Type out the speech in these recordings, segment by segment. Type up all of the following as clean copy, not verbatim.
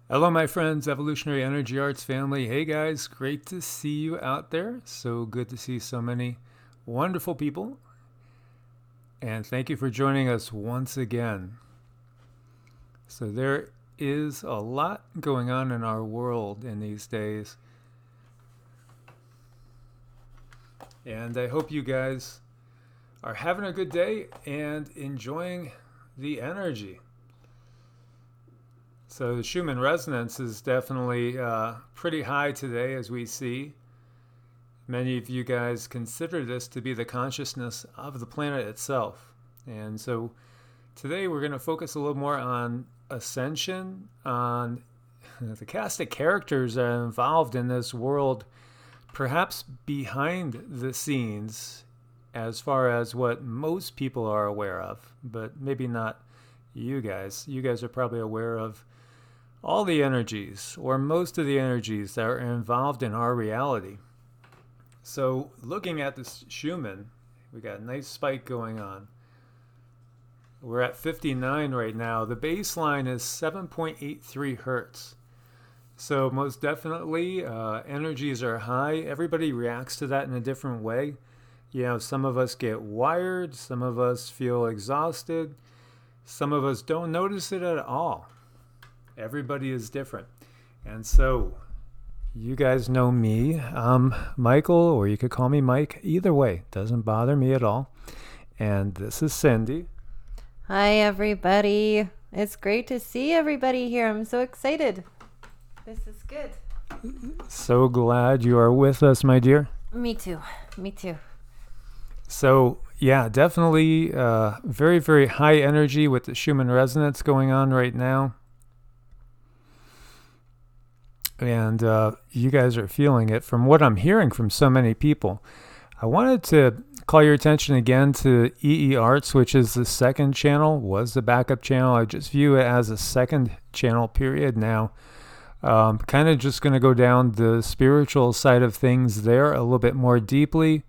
Hello, my friends, Evolutionary Energy Arts family. Hey, guys, great to see you out there. So good to see so many wonderful people. And thank you for joining us once again. So, there is a lot going on in our world in these days. And I hope you guys are having a good day and enjoying the energy. So the Schumann resonance is definitely pretty high today, as we see. Many of you guys consider this to be the consciousness of the planet itself. And so today we're going to focus a little more on ascension, on the cast of characters that are involved in this world, perhaps behind the scenes, as far as what most people are aware of, but maybe not you guys. You guys are probably aware of all the energies, or most of the energies that are involved in our reality. So looking at this Schumann, we got a nice spike going on. We're at 59 right now. The baseline is 7.83 hertz. So most definitely, energies are high. Everybody reacts to that in a different way. Some of us get wired, some of us feel exhausted, some of us don't notice it at all. Everybody is different. And so, you guys know me. I'm Michael, or you could call me Mike. Either way, doesn't bother me at all. And this is Cindy. Hi, everybody. It's great to see everybody here. I'm so excited. This is good. So glad you are with us, my dear. Me too. So, yeah, definitely very, very high energy with the Schumann resonance going on right now. And you guys are feeling it from what I'm hearing from so many people. I wanted to call your attention again to EE Arts, which is the second channel, was the backup channel. I just view it as a second channel period now. Kind of just going to go down the spiritual side of things there a little bit more deeply.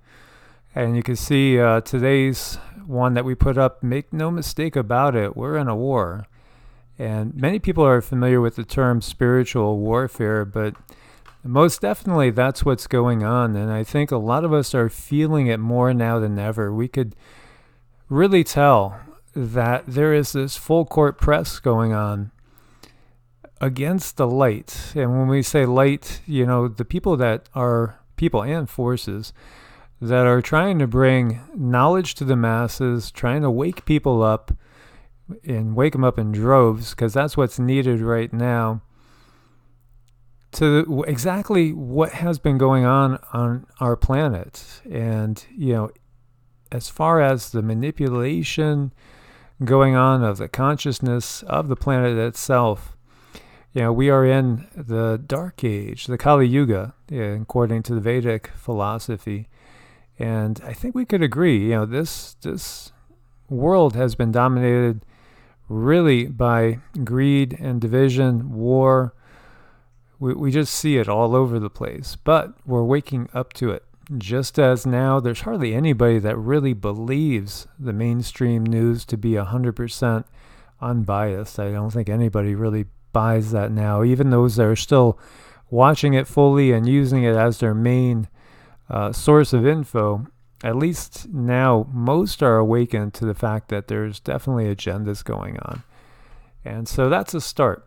And you can see today's one that we put up, make no mistake about it, we're in a war. And many people are familiar with the term spiritual warfare, but most definitely that's what's going on. And I think a lot of us are feeling it more now than ever. We could really tell that there is this full court press going on against the light. And when we say light, the people that are people and forces that are trying to bring knowledge to the masses, trying to wake people up, and wake them up in droves, because that's what's needed right now, to exactly what has been going on our planet. And, as far as the manipulation going on of the consciousness of the planet itself, we are in the Dark Age, the Kali Yuga, according to the Vedic philosophy. And I think we could agree, this world has been dominated really by greed and division, war. We just see it all over the place, but we're waking up to it. Just as now, there's hardly anybody that really believes the mainstream news to be 100% unbiased. I don't think anybody really buys that now, even those that are still watching it fully and using it as their main source of info. At least now, most are awakened to the fact that there's definitely agendas going on. And so that's a start.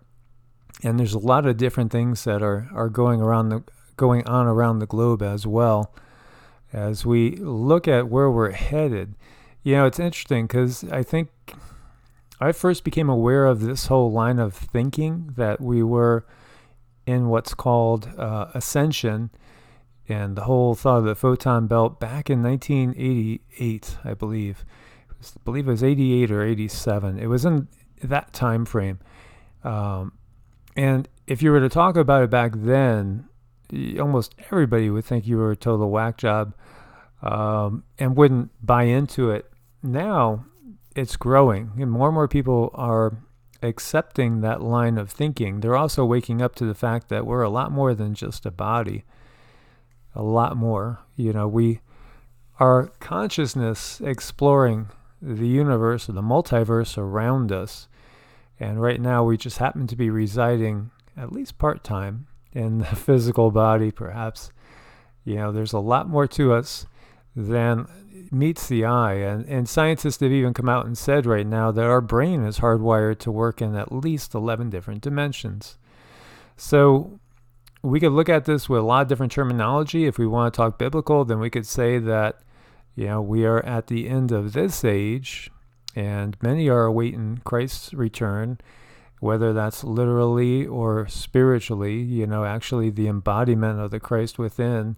And there's a lot of different things that are going on around the globe as well, as we look at where we're headed. It's interesting because I think I first became aware of this whole line of thinking that we were in what's called Ascension, and the whole thought of the photon belt back in 1988, I believe. It was 88 or 87. It was in that time frame. And if you were to talk about it back then, almost everybody would think you were a total whack job and wouldn't buy into it. Now, it's growing, and more people are accepting that line of thinking. They're also waking up to the fact that we're a lot more than just a body. A lot more. We are consciousness exploring the universe or the multiverse around us. And right now we just happen to be residing at least part-time in the physical body, perhaps. There's a lot more to us than meets the eye. And scientists have even come out and said right now that our brain is hardwired to work in at least 11 different dimensions. So we could look at this with a lot of different terminology. If we want to talk biblical, then we could say that, we are at the end of this age, and many are awaiting Christ's return, whether that's literally or spiritually, actually the embodiment of the Christ within,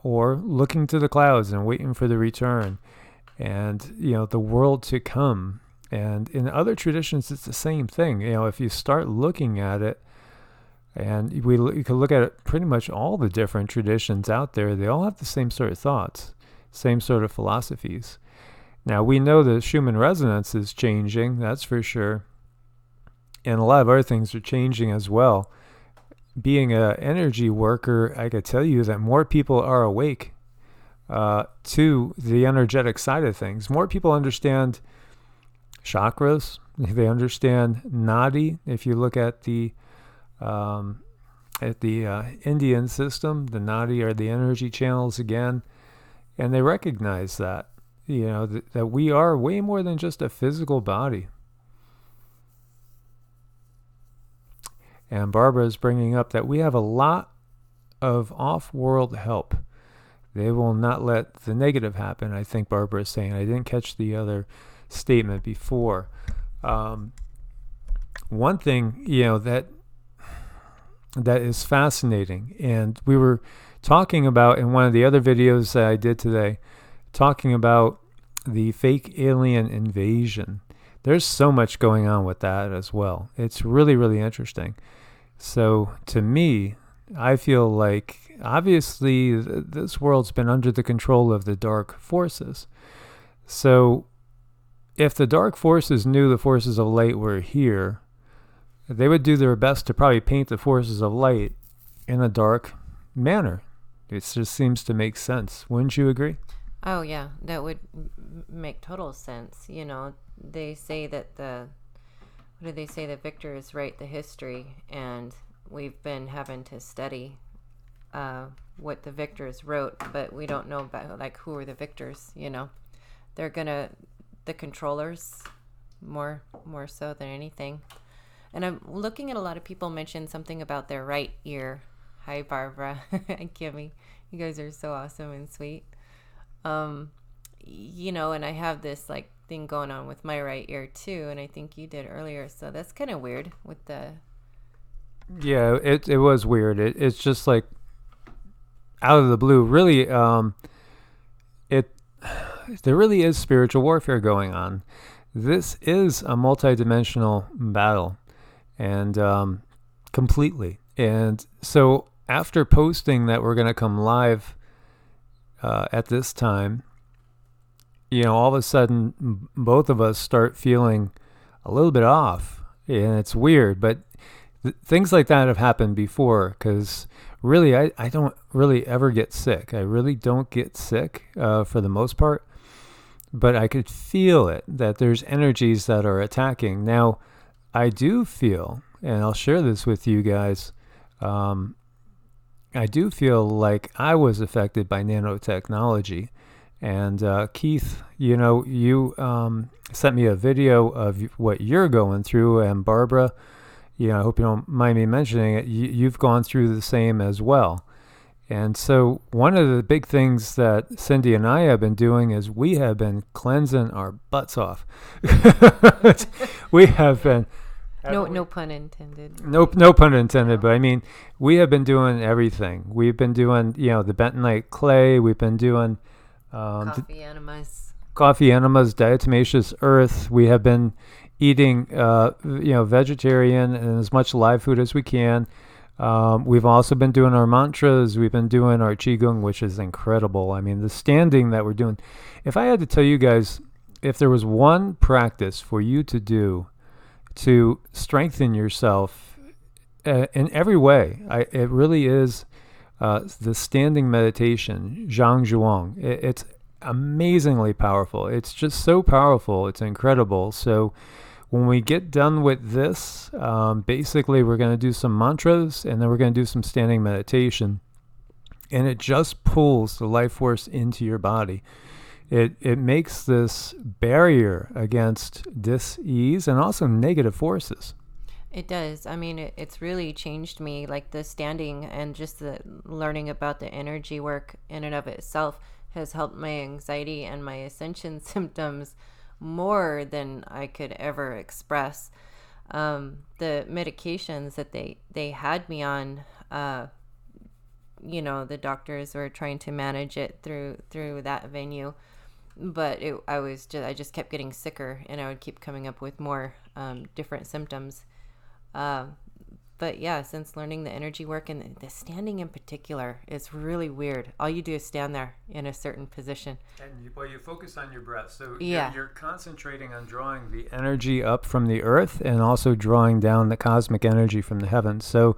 or looking to the clouds and waiting for the return, and, the world to come. And in other traditions, it's the same thing. If you start looking at it, and you can look at it, pretty much all the different traditions out there, they all have the same sort of thoughts, same sort of philosophies. Now, we know the Schumann resonance is changing, that's for sure. And a lot of other things are changing as well. Being an energy worker, I could tell you that more people are awake to the energetic side of things. More people understand chakras. They understand nadi. If you look at the Indian system, the nadi are the energy channels again, and they recognize that, that we are way more than just a physical body. And Barbara is bringing up that we have a lot of off-world help. They will not let the negative happen, I think Barbara is saying. I didn't catch the other statement before. One thing, that is fascinating, and we were talking about in one of the other videos that I did today, talking about the fake alien invasion. There's so much going on with that as well. It's really, really interesting. So to me, I feel like obviously this world's been under the control of the dark forces. So if the dark forces knew the forces of light were here, they would do their best to probably paint the forces of light in a dark manner. It just seems to make sense. Wouldn't you agree? Oh, yeah, that would make total sense. They say that the victors write the history, and we've been having to study what the victors wrote, but we don't know about, who are the victors, They're the controllers, more so than anything. And I'm looking at a lot of people mention something about their right ear. Hi, Barbara and Kimmy. You guys are so awesome and sweet. And I have this thing going on with my right ear too, and I think you did earlier. So that's kind of weird with the... Yeah, it was weird. It's just out of the blue. Really, there really is spiritual warfare going on. This is a multidimensional battle, and completely. And so after posting that we're going to come live at this time, all of a sudden both of us start feeling a little bit off, and it's weird, but things like that have happened before, because really I don't really ever get sick. I really don't get sick for the most part, but I could feel it, that there's energies that are attacking. Now, I do feel, and I'll share this with you guys, I do feel like I was affected by nanotechnology. And Keith, you sent me a video of what you're going through, and Barbara, I hope you don't mind me mentioning it, you've gone through the same as well. And so one of the big things that Cindy and I have been doing is we have been cleansing our butts off. We have been... No pun intended. No pun intended, but I mean, we have been doing everything. We've been doing, the bentonite clay. We've been doing... coffee enemas, diatomaceous earth. We have been eating, vegetarian and as much live food as we can. We've also been doing our mantras. We've been doing our QiGong, which is incredible. I mean, the standing that we're doing. If I had to tell you guys, if there was one practice for you to do to strengthen yourself in every way, it really is the standing meditation, Zhang Zhuang. It's amazingly powerful. It's just so powerful. It's incredible. So When we get done with this, basically we're going to do some mantras, and then we're going to do some standing meditation. And it just pulls the life force into your body. It makes this barrier against dis-ease and also negative forces. It does. I mean, it's really changed me, like the standing and just the learning about the energy work in and of itself has helped my anxiety and my ascension symptoms more than I could ever express. The medications that they had me on, the doctors were trying to manage it through that venue, but I just kept getting sicker, and I would keep coming up with more different symptoms. But yeah, since learning the energy work and the standing in particular is really weird. All you do is stand there in a certain position. And you focus on your breath. So yeah. You're concentrating on drawing the energy up from the earth and also drawing down the cosmic energy from the heavens. So,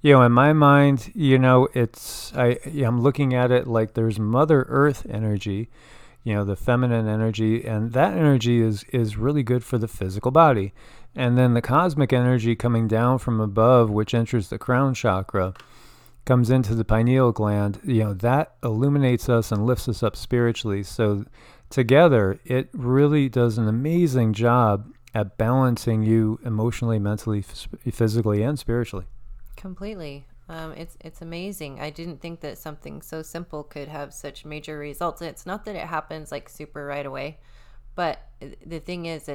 in my mind, I'm looking at it like there's Mother Earth energy, the feminine energy, and that energy is really good for the physical body. And then the cosmic energy coming down from above, which enters the crown chakra, comes into the pineal gland, that illuminates us and lifts us up spiritually. So together, it really does an amazing job at balancing you emotionally, mentally, physically, and spiritually. Completely. It's amazing. I didn't think that something so simple could have such major results. It's not that it happens like super right away, but the thing is,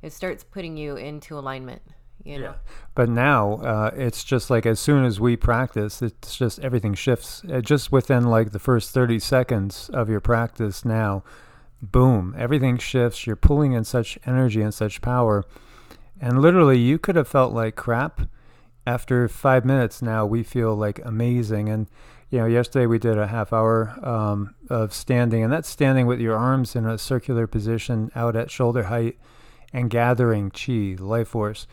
it starts putting you into alignment, Yeah. But now it's just like as soon as we practice, it's just everything shifts. Just within like the first 30 seconds of your practice now, boom, everything shifts. You're pulling in such energy and such power. And literally you could have felt like crap. After 5 minutes now, we feel like amazing. And, yesterday we did a half hour of standing, and that's standing with your arms in a circular position out at shoulder height and gathering chi, life force,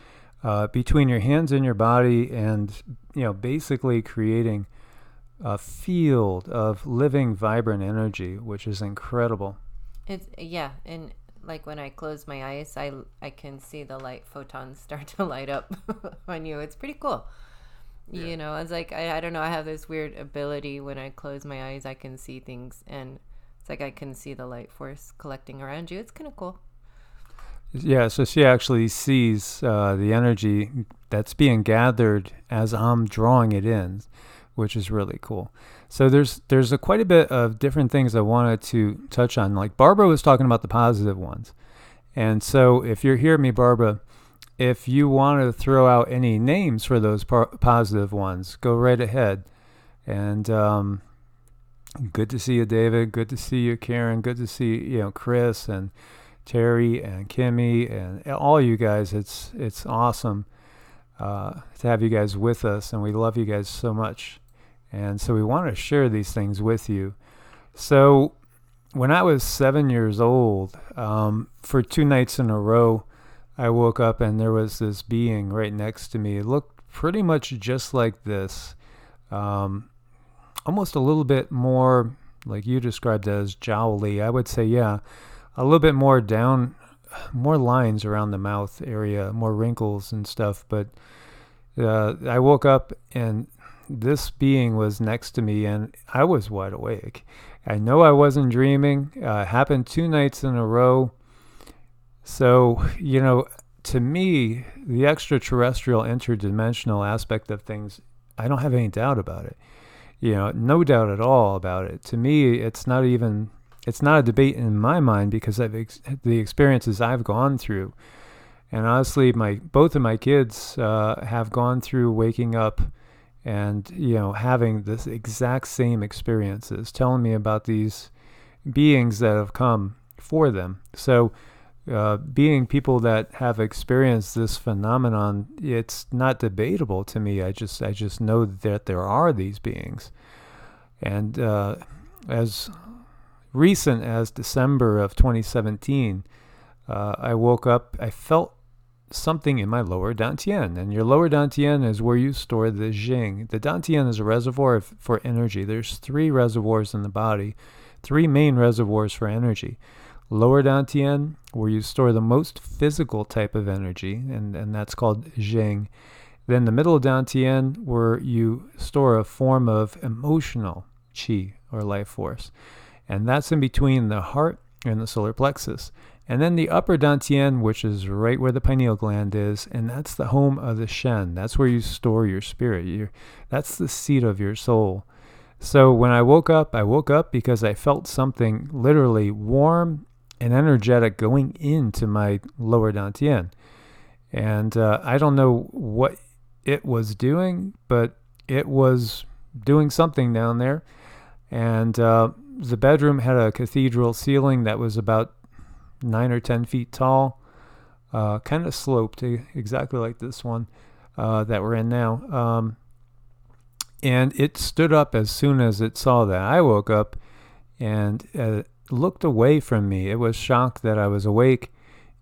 between your hands and your body, and, basically creating a field of living, vibrant energy, which is incredible. And like when I close my eyes, I can see the light photons start to light up on you. It's pretty cool. Yeah. It's like, I don't know, I have this weird ability when I close my eyes, I can see things, and it's like I can see the light force collecting around you. It's kind of cool. Yeah, so she actually sees the energy that's being gathered as I'm drawing it in, which is really cool. So there's quite a bit of different things I wanted to touch on. Like Barbara was talking about the positive ones. And so if you're hearing me, Barbara, if you want to throw out any names for those positive ones, go right ahead. And good to see you, David. Good to see you, Karen. Good to see, Chris and Terry and Kimmy and all you guys. It's awesome to have you guys with us, and we love you guys so much. And so we want to share these things with you. So when I was 7 years old, for 2 nights in a row, I woke up and there was this being right next to me. It looked pretty much just like this. Almost a little bit more, like you described as jowly. I would say, yeah, a little bit more down, more lines around the mouth area, more wrinkles and stuff. But I woke up and this being was next to me, and I was wide awake. I know I wasn't dreaming. It happened 2 nights in a row. So, to me, the extraterrestrial, interdimensional aspect of things, I don't have any doubt about it. No doubt at all about it. To me, it's not a debate in my mind, because of the experiences I've gone through. And honestly, both of my kids have gone through waking up and, having this exact same experiences, telling me about these beings that have come for them. So being people that have experienced this phenomenon, it's not debatable to me. I just know that there are these beings. And as recent as December of 2017, I woke up, I felt something in my lower Dan Tien. And your lower Dan Tien is where you store the Jing. The Dan Tien is a reservoir for energy. There's 3 reservoirs in the body, 3 main reservoirs for energy. lower Dantian, where you store the most physical type of energy, and that's called Jing. Then the middle Dantian, where you store a form of emotional Qi or life force. And that's in between the heart and the solar plexus. And then the upper Dantian, which is right where the pineal gland is, and that's the home of the Shen. That's where you store your spirit. That's the seat of your soul. So when I woke up because I felt something literally warm and energetic going into my lower Dantian. And I don't know what it was doing, but it was doing something down there. And the bedroom had a cathedral ceiling that was about 9 or 10 feet tall, kind of sloped, exactly like this one that we're in now. And it stood up as soon as it saw that. I woke up and looked away from me. It was shocked that I was awake.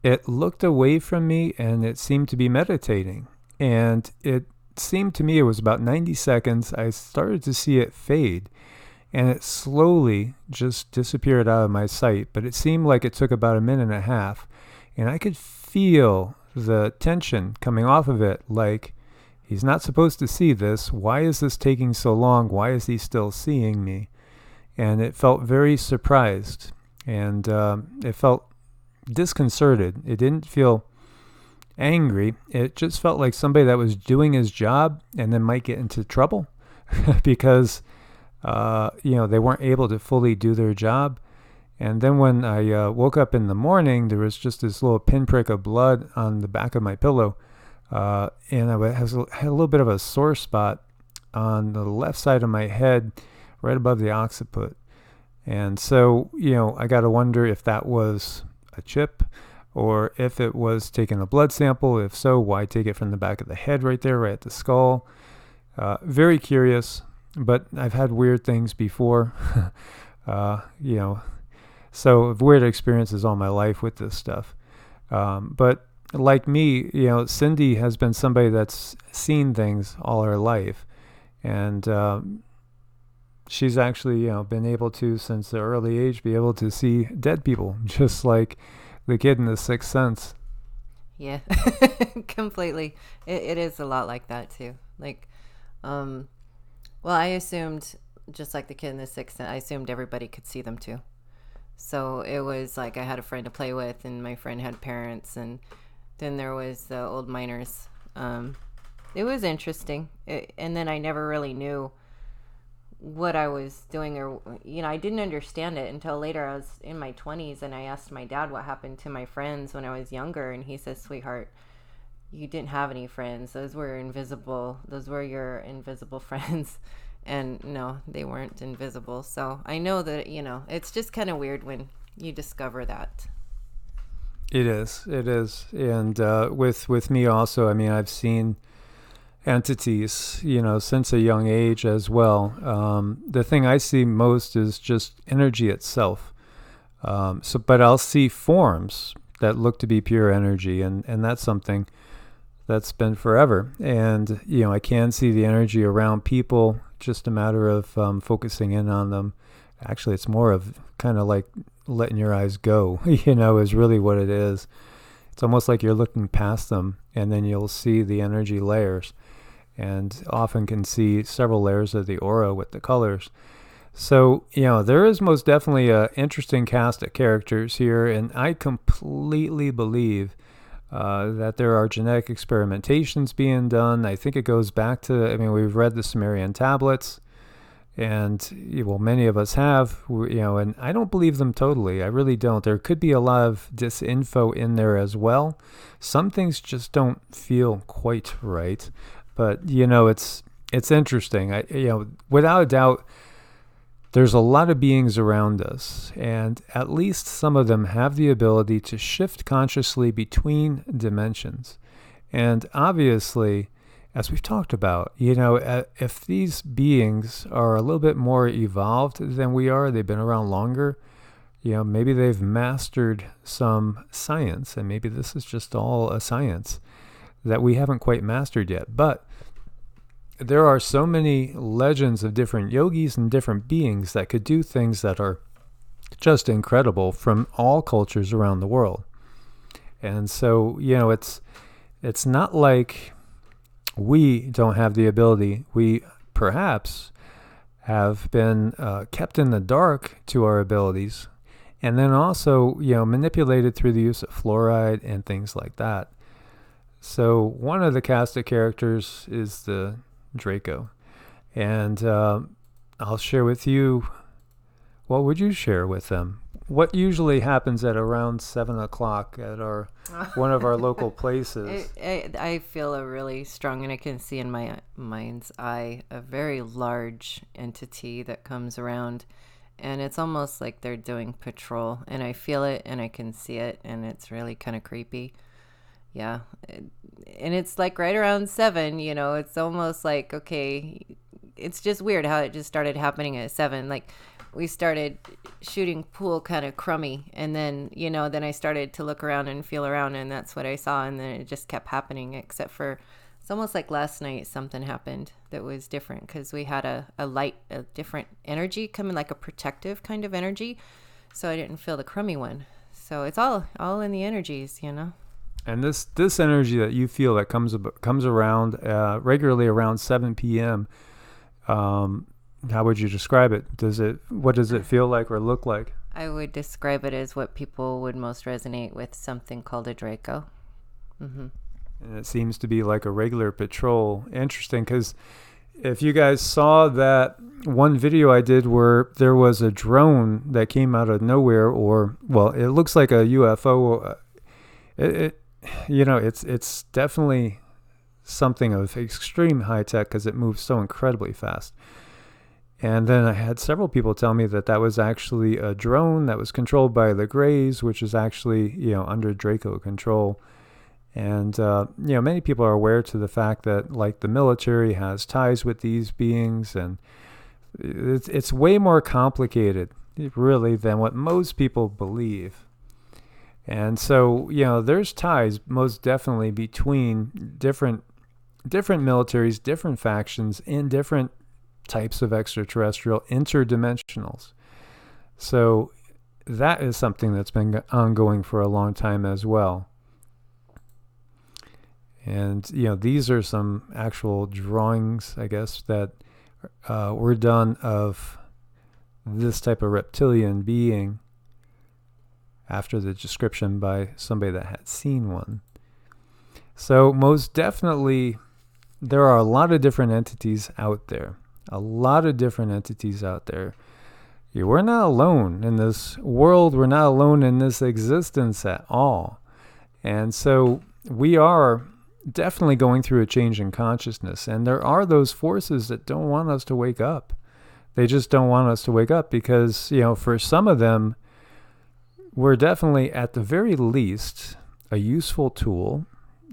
It looked away from me and it seemed to be meditating. And it seemed to me it was about 90 seconds. I started to see it fade. And it slowly just disappeared out of my sight. But it seemed like it took about a minute and a half. And I could feel the tension coming off of it. Like, he's not supposed to see this. Why is this taking so long? Why is he still seeing me? And it felt very surprised. And it felt disconcerted. It didn't feel angry. It just felt like somebody that was doing his job and then might get into trouble because they weren't able to fully do their job. And then when I woke up in the morning, there was just this little pinprick of blood on the back of my pillow. And I had a little bit of a sore spot on the left side of my head, right above the occiput. And so, I got to wonder if that was a chip or if it was taking a blood sample. If so, why take it from the back of the head right there, right at the skull? Very curious. But I've had weird things before, so I've weird experiences all my life with this stuff. But like me, Cindy has been somebody that's seen things all her life. And she's actually, been able to, since the early age, be able to see dead people, just like the kid in The Sixth Sense. Yeah, completely. It is a lot like that, too. Like, well, I assumed, just like the kid in The Sixth Sense, I assumed everybody could see them too. So it was like I had a friend to play with, and my friend had parents, and then there was the old miners. It was interesting. And then I never really knew what I was doing, or, I didn't understand it until later. I was in my 20s, and I asked my dad what happened to my friends when I was younger, and he says, "Sweetheart, you didn't have any friends. Those were invisible. Those were your invisible friends." And no, they weren't invisible. So I know that, it's just kind of weird when you discover that. It is. And with me also, I've seen entities, since a young age as well. The thing I see most is just energy itself. But I'll see forms that look to be pure energy, and that's something that's been forever. And, I can see the energy around people, just a matter of focusing in on them. Actually, it's more of kind of like letting your eyes go, is really what it is. It's almost like you're looking past them, and then you'll see the energy layers, and often can see several layers of the aura with the colors. So, there is most definitely an interesting cast of characters here, and I completely believe that there are genetic experimentations being done. I think it goes back to, we've read the Sumerian tablets, and many of us have, and I don't believe them totally. I really don't. There could be a lot of disinfo in there as well. Some things just don't feel quite right, but it's interesting. Without a doubt, there's a lot of beings around us, and at least some of them have the ability to shift consciously between dimensions. And obviously, as we've talked about, if these beings are a little bit more evolved than we are, they've been around longer, maybe they've mastered some science, and maybe this is just all a science that we haven't quite mastered yet. But there are so many legends of different yogis and different beings that could do things that are just incredible from all cultures around the world. And so, it's not like we don't have the ability. We perhaps have been kept in the dark to our abilities, and then also, manipulated through the use of fluoride and things like that. So one of the cast of characters is the Draco. And I'll share with you, what would you share with them? What usually happens at around 7 o'clock at one of our local places? I feel a really strong, and I can see in my mind's eye, a very large entity that comes around, and it's almost like they're doing patrol, and I feel it and I can see it, and it's really kind of creepy. Yeah. And it's like right around 7, it's almost like, okay, it's just weird how it just started happening at 7. Like, we started shooting pool kind of crummy, and then then I started to look around and feel around, and that's what I saw, and then it just kept happening, except for it's almost like last night something happened that was different, because we had a different energy coming, like a protective kind of energy, so I didn't feel the crummy one. So it's all in the energies. And this energy that you feel that comes around regularly around 7 p.m. How would you describe it? What does it feel like or look like? I would describe it as what people would most resonate with, something called a Draco. Mm-hmm. And it seems to be like a regular patrol. Interesting, because if you guys saw that one video I did where there was a drone that came out of nowhere, it looks like a UFO. It's definitely something of extreme high tech, because it moves so incredibly fast. And then I had several people tell me that was actually a drone that was controlled by the Greys, which is actually, under Draco control. And, many people are aware to the fact that, like, the military has ties with these beings, and it's way more complicated, really, than what most people believe. And so, there's ties most definitely between different militaries, different factions, and different types of extraterrestrial interdimensionals. So that is something that's been ongoing for a long time as well. And, these are some actual drawings, I guess, that were done of this type of reptilian being after the description by somebody that had seen one. So most definitely, there are a lot of different entities out there. We're not alone in this world. We're not alone in this existence at all. And so we are definitely going through a change in consciousness. And there are those forces that don't want us to wake up. They just don't want us to wake up because, for some of them, we're definitely, at the very least, a useful tool,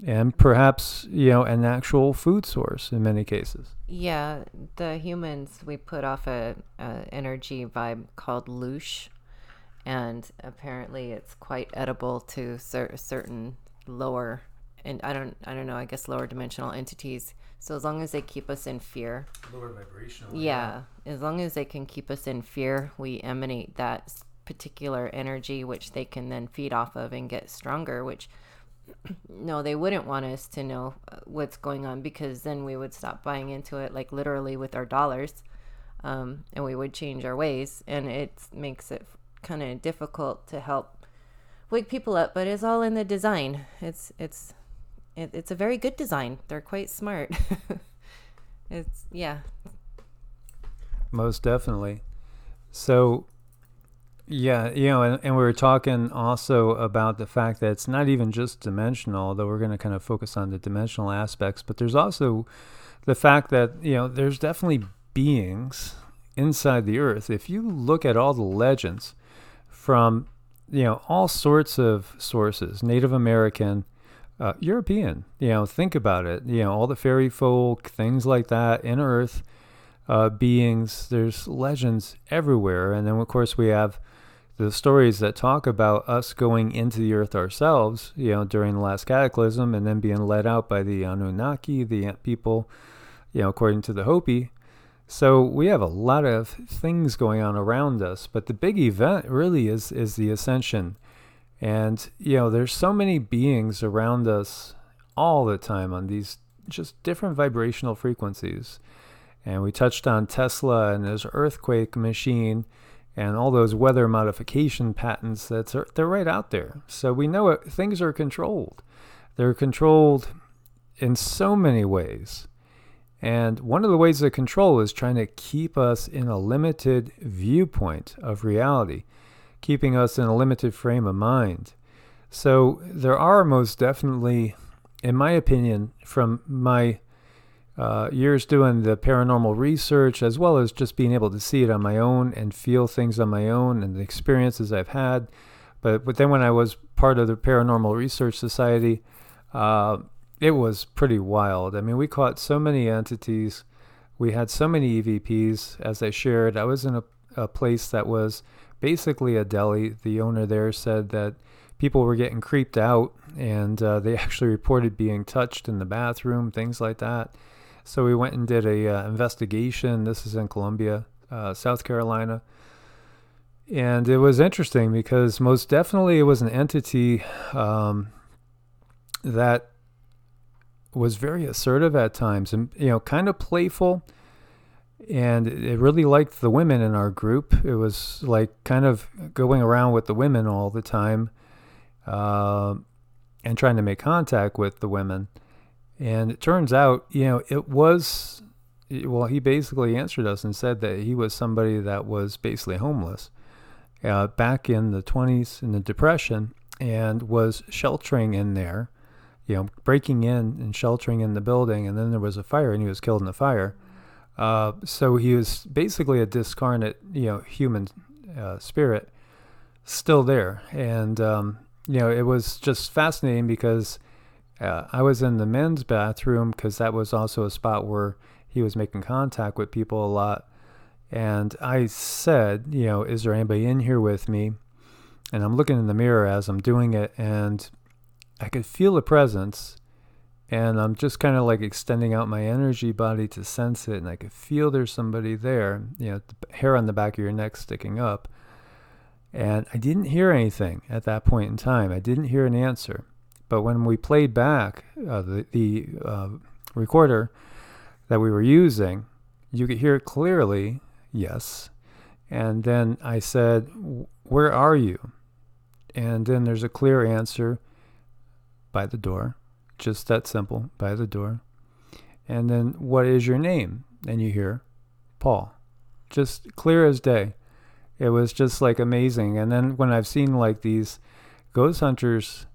and perhaps, an actual food source in many cases. Yeah, the humans, we put off a energy vibe called loosh, and apparently it's quite edible to certain lower, and I don't know, I guess lower dimensional entities. So as long as they keep us in fear, lower vibrational. Yeah, as long as they can keep us in fear, we emanate that particular energy, which they can then feed off of and get stronger, which no, they wouldn't want us to know what's going on, because then we would stop buying into it, like literally with our dollars, and we would change our ways, and it makes it kind of difficult to help wake people up. But it's all in the design. It's a very good design. They're quite smart. Yeah, most definitely. So yeah, and we were talking also about the fact that it's not even just dimensional, although we're going to kind of focus on the dimensional aspects, but there's also the fact that, there's definitely beings inside the earth. If you look at all the legends from, all sorts of sources, Native American, European, think about it, all the fairy folk, things like that, in earth beings, there's legends everywhere. And then, of course, we have the stories that talk about us going into the earth ourselves, during the last cataclysm, and then being led out by the Anunnaki, the ant people, according to the Hopi. So we have a lot of things going on around us, but the big event really is the ascension. And, there's so many beings around us all the time on these just different vibrational frequencies. And we touched on Tesla and his earthquake machine and all those weather modification patents they're right out there. So we know things are controlled. They're controlled in so many ways. And one of the ways of control is trying to keep us in a limited viewpoint of reality, keeping us in a limited frame of mind. So there are most definitely, in my opinion, from my years doing the paranormal research, as well as just being able to see it on my own and feel things on my own and the experiences I've had. But then when I was part of the Paranormal Research Society, it was pretty wild. I mean, we caught so many entities. We had so many EVPs, as I shared. I was in a place that was basically a deli. The owner there said that people were getting creeped out, and they actually reported being touched in the bathroom, things like that. So we went and did a investigation. This is in Columbia, South Carolina. And it was interesting because most definitely it was an entity that was very assertive at times and, kind of playful. And it really liked the women in our group. It was like kind of going around with the women all the time and trying to make contact with the women. And it turns out, it was, well, he basically answered us and said that he was somebody that was basically homeless back in the 20s in the Depression and was sheltering in there, breaking in and sheltering in the building. And then there was a fire and he was killed in the fire. So he was basically a discarnate, human spirit still there. And, it was just fascinating because I was in the men's bathroom because that was also a spot where he was making contact with people a lot. And I said, is there anybody in here with me? And I'm looking in the mirror as I'm doing it, and I could feel a presence. And I'm just kind of like extending out my energy body to sense it. And I could feel there's somebody there, the hair on the back of your neck sticking up. And I didn't hear anything at that point in time. I didn't hear an answer. But when we played back the recorder that we were using, you could hear it clearly, yes. And then I said, where are you? And then there's a clear answer, by the door. Just that simple, by the door. And then, what is your name? And you hear, Paul. Just clear as day. It was just like amazing. And then when I've seen like these ghost hunters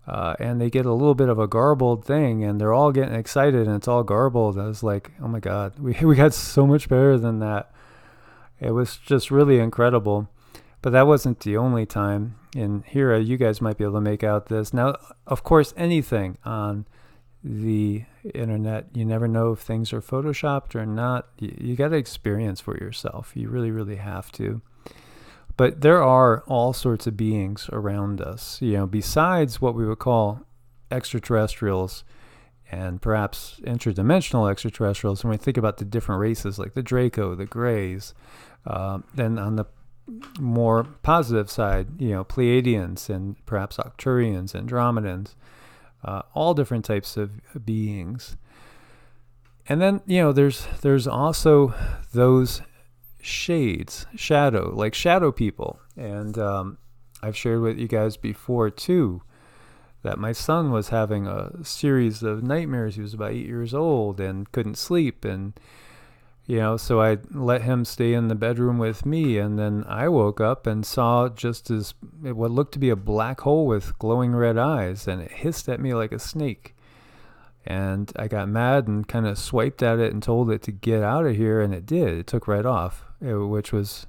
and they get a little bit of a garbled thing and they're all getting excited and it's all garbled, I was like, oh my God, we got so much better than that. It was just really incredible. But that wasn't the only time. And here you guys might be able to make out this. Now, of course, anything on the internet, you never know if things are photoshopped or not. You got to experience for yourself. You really, really have to. But there are all sorts of beings around us, besides what we would call extraterrestrials and perhaps interdimensional extraterrestrials. When we think about the different races like the Draco, the Greys, then on the more positive side, Pleiadians and perhaps Arcturians, Andromedans, all different types of beings. And then, there's also those shadow people. And I've shared with you guys before too that my son was having a series of nightmares. He was about 8 years old and couldn't sleep, and so I let him stay in the bedroom with me, and then I woke up and saw just as what looked to be a black hole with glowing red eyes, and it hissed at me like a snake. And I got mad and kind of swiped at it and told it to get out of here, and it did. It took right off, which was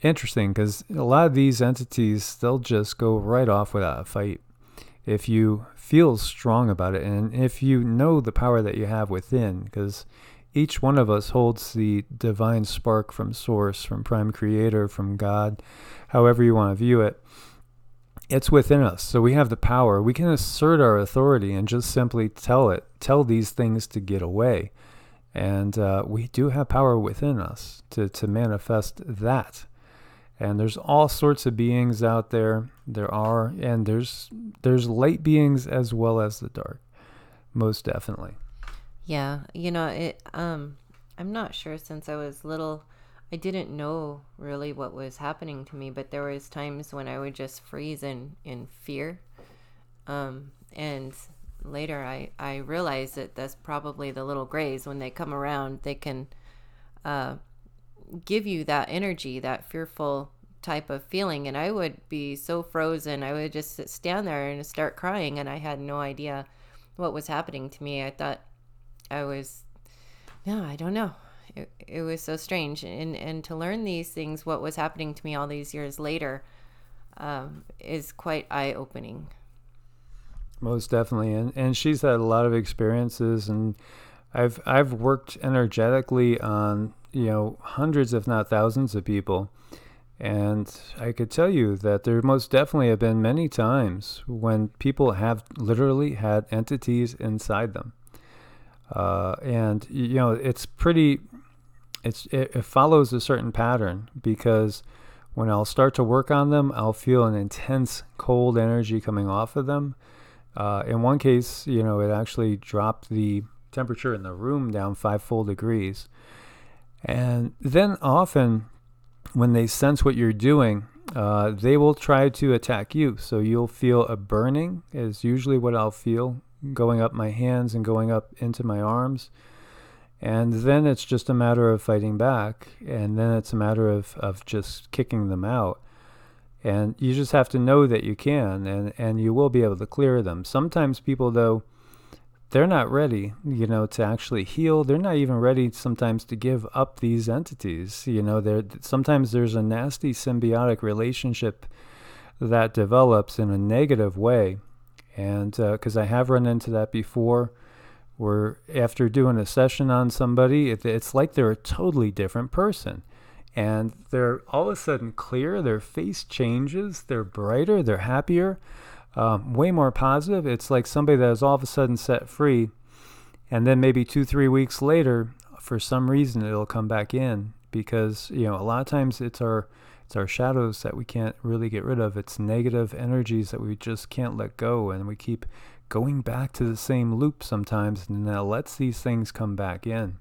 interesting because a lot of these entities, they'll just go right off without a fight if you feel strong about it and if you know the power that you have within, because each one of us holds the divine spark from Source, from Prime Creator, from God, however you want to view it. It's within us. So we have the power. We can assert our authority and just simply tell these things to get away. And we do have power within us to manifest that. And there's all sorts of beings out there. There's light beings as well as the dark, most definitely. Yeah, you know, I'm not sure. Since I was little, I didn't know really what was happening to me, but there was times when I would just freeze in fear. And later I realized that that's probably the little grays. When they come around, they can give you that energy, that fearful type of feeling. And I would be so frozen. I would just stand there and start crying, and I had no idea what was happening to me. I thought I was, no, I don't know. It was so strange. And to learn these things, what was happening to me all these years later, is quite eye-opening. Most definitely. And she's had a lot of experiences, and I've worked energetically on, hundreds if not thousands of people. And I could tell you that there most definitely have been many times when people have literally had entities inside them. And it follows a certain pattern, because when I'll start to work on them, I'll feel an intense cold energy coming off of them. In one case, it actually dropped the temperature in the room down 5 full degrees. And then often when they sense what you're doing, they will try to attack you. So you'll feel a burning is usually what I'll feel, going up my hands and going up into my arms. And then it's just a matter of fighting back. And then it's a matter of just kicking them out. And you just have to know that you can, and you will be able to clear them. Sometimes people, though, they're not ready, to actually heal. They're not even ready sometimes to give up these entities. Sometimes there's a nasty symbiotic relationship that develops in a negative way. And because I have run into that before, where after doing a session on somebody, it's like they're a totally different person. And they're all of a sudden clear, their face changes, they're brighter, they're happier, way more positive. It's like somebody that is all of a sudden set free, and then maybe 2-3 weeks later, for some reason, it'll come back in, because a lot of times it's our shadows that we can't really get rid of. It's negative energies that we just can't let go, and we keep going back to the same loop sometimes, and that lets these things come back in.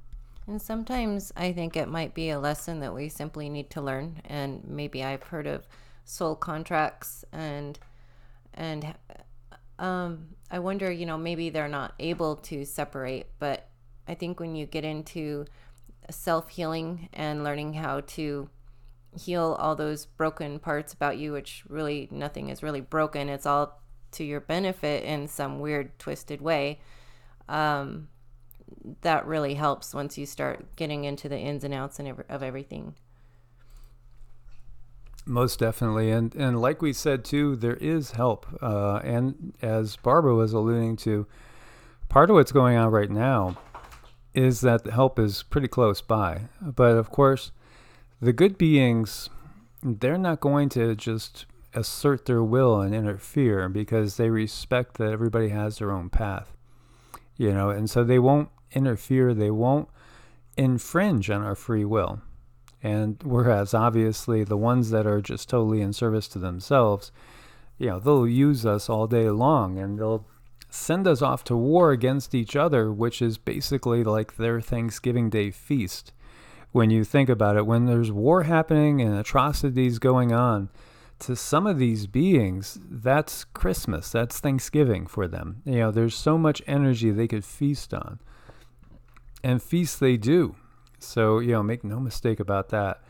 And sometimes I think it might be a lesson that we simply need to learn. And maybe I've heard of soul contracts, and I wonder, maybe they're not able to separate. But I think when you get into self-healing and learning how to heal all those broken parts about you, which really nothing is really broken, it's all to your benefit in some weird twisted way, that really helps once you start getting into the ins and outs of everything. Most definitely. And like we said, too, there is help. And as Barbara was alluding to, part of what's going on right now is that the help is pretty close by. But of course, the good beings, they're not going to just assert their will and interfere, because they respect that everybody has their own path. And so they won't interfere, they won't infringe on our free will. And whereas obviously the ones that are just totally in service to themselves, they'll use us all day long, and they'll send us off to war against each other, which is basically like their Thanksgiving Day feast. When you think about it, when there's war happening and atrocities going on, to some of these beings, that's Christmas, that's Thanksgiving for them. There's so much energy they could feast on. And feast they do. So, make no mistake about that.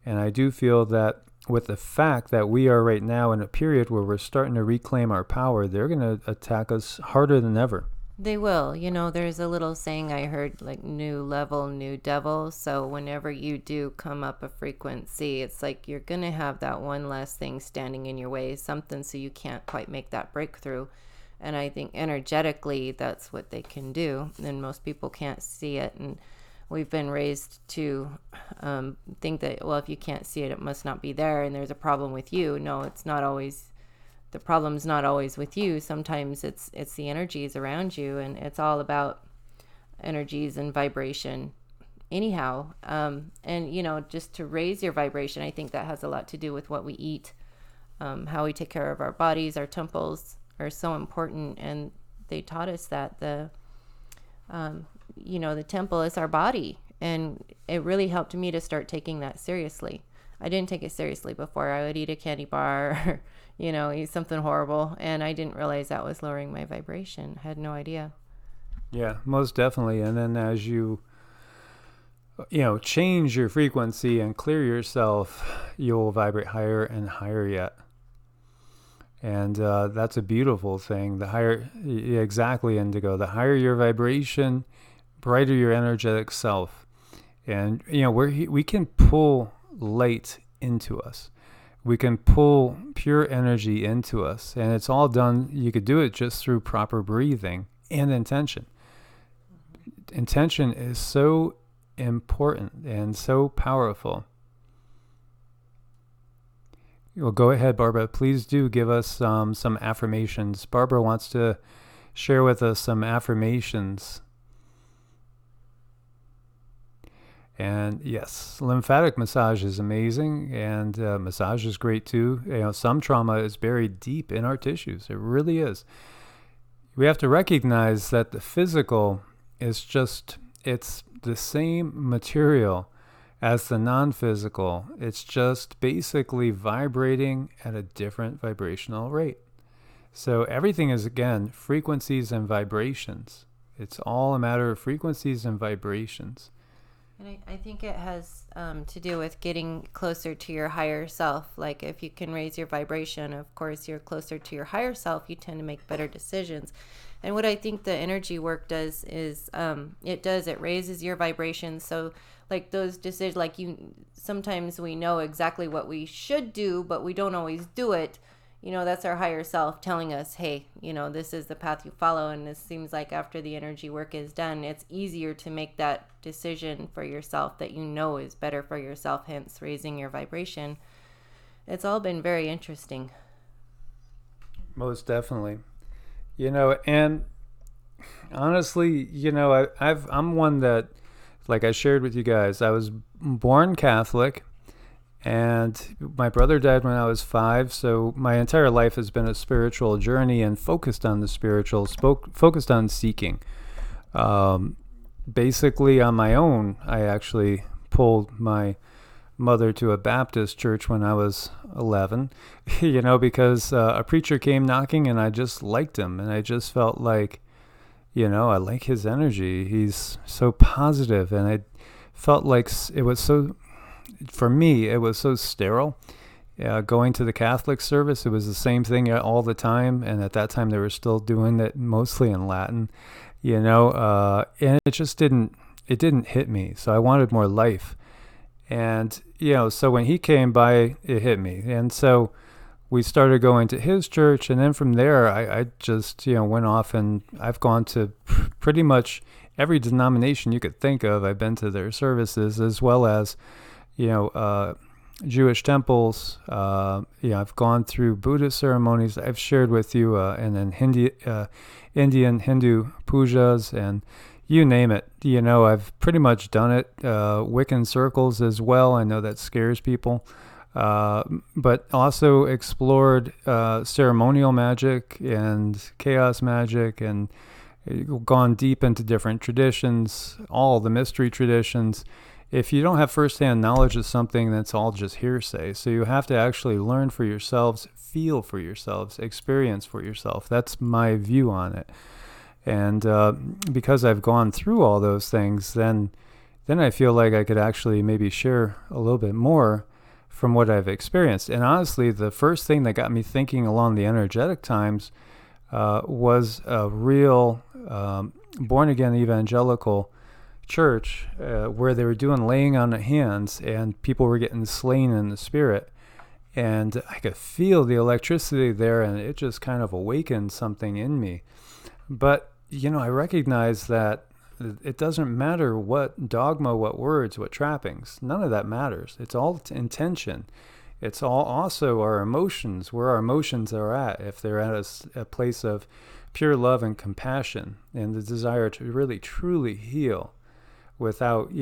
And I do feel that with the fact that we are right now in a period where we're starting to reclaim our power, they're going to attack us harder than ever. They will. There's a little saying I heard, like, new level, new devil. So whenever you do come up a frequency, it's like you're going to have that one last thing standing in your way, something so you can't quite make that breakthrough. And I think energetically, that's what they can do. And most people can't see it. And we've been raised to think that, well, if you can't see it, it must not be there, and there's a problem with you. No, it's not always. The problem's not always with you. Sometimes it's the energies around you, and it's all about energies and vibration anyhow. And, you know, just to raise your vibration, I think that has a lot to do with what we eat, how we take care of our bodies. Our temples are so important. And they taught us that you know, the temple is our body. And it really helped me to start taking that seriously. I didn't take it seriously before. I would eat a candy bar or, you know, eat something horrible. And I didn't realize that was lowering my vibration. I had no idea. Yeah, most definitely. And then as you change your frequency and clear yourself, you'll vibrate higher and higher yet. And that's a beautiful thing. The higher, exactly, Indigo, the higher your vibration, brighter your energetic self. And, you know, we can pull light into us. We can pull pure energy into us. And it's all done, you could do it just through proper breathing and intention. Intention is so important and so powerful. Well, go ahead, Barbara. Please do give us some affirmations. Barbara wants to share with us some affirmations. And yes, lymphatic massage is amazing, and massage is great too. You know, some trauma is buried deep in our tissues. It really is. We have to recognize that the physical is it's the same material as the non-physical. It's just basically vibrating at a different vibrational rate. So everything is, again, frequencies and vibrations. It's all a matter of frequencies and vibrations. And I think it has to do with getting closer to your higher self. Like if you can raise your vibration, of course, you're closer to your higher self. You tend to make better decisions. And what I think the energy work does is it raises your vibration. So like those decisions, sometimes we know exactly what we should do, but we don't always do it. You know, that's our higher self telling us, hey, you know, this is the path you follow. And this seems like after the energy work is done, it's easier to make that decision for yourself that you know is better for yourself, hence raising your vibration. It's all been very interesting. Most definitely. You know, and honestly, you know, I'm one that, like I shared with you guys, I was born Catholic. And my brother died when I was 5, so my entire life has been a spiritual journey and focused on the spiritual, focused on seeking. Basically, on my own, I actually pulled my mother to a Baptist church when I was 11, you know, because a preacher came knocking and I just liked him. And I just felt like, you know, I like his energy. He's so positive, and I felt like it was so... For me, it was so sterile. Going to the Catholic service, it was the same thing all the time. And at that time, they were still doing it mostly in Latin, you know, and it just didn't hit me. So I wanted more life. And, you know, so when he came by, it hit me. And so we started going to his church. And then from there, I just, you know, went off, and I've gone to pretty much every denomination you could think of. I've been to their services, as well as, you know, Jewish temples. I've gone through Buddhist ceremonies. I've shared with you, and then Indian Hindu pujas, and you name it. You know, I've pretty much done it. Wiccan circles as well. I know that scares people, but also explored ceremonial magic and chaos magic, and gone deep into different traditions, all the mystery traditions. If you don't have firsthand knowledge of something, that's all just hearsay. So you have to actually learn for yourselves, feel for yourselves, experience for yourself. That's my view on it. And because I've gone through all those things, then I feel like I could actually maybe share a little bit more from what I've experienced. And honestly, the first thing that got me thinking along the energetic times was a real born-again evangelical church where they were doing laying on of hands, and people were getting slain in the spirit, and I could feel the electricity there, and it just kind of awakened something in me. But you know, I recognize that it doesn't matter what dogma, what words, what trappings, none of that matters. It's all intention. It's all also our emotions, where our emotions are at. If they're at a place of pure love and compassion, and the desire to really truly heal without,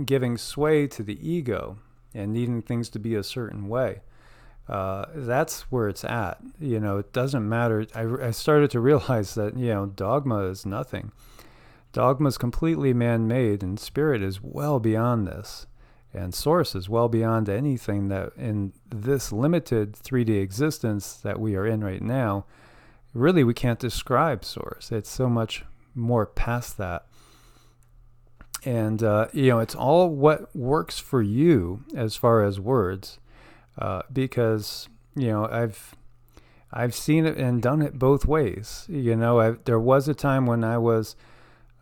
giving sway to the ego and needing things to be a certain way. That's where it's at. It doesn't matter. I started to realize that, dogma is nothing. Dogma is completely man-made, and spirit is well beyond this. And source is well beyond anything that in this limited 3D existence that we are in right now. Really, we can't describe source. It's so much more past that. And, it's all what works for you as far as words, because, I've seen it and done it both ways. There was a time when I was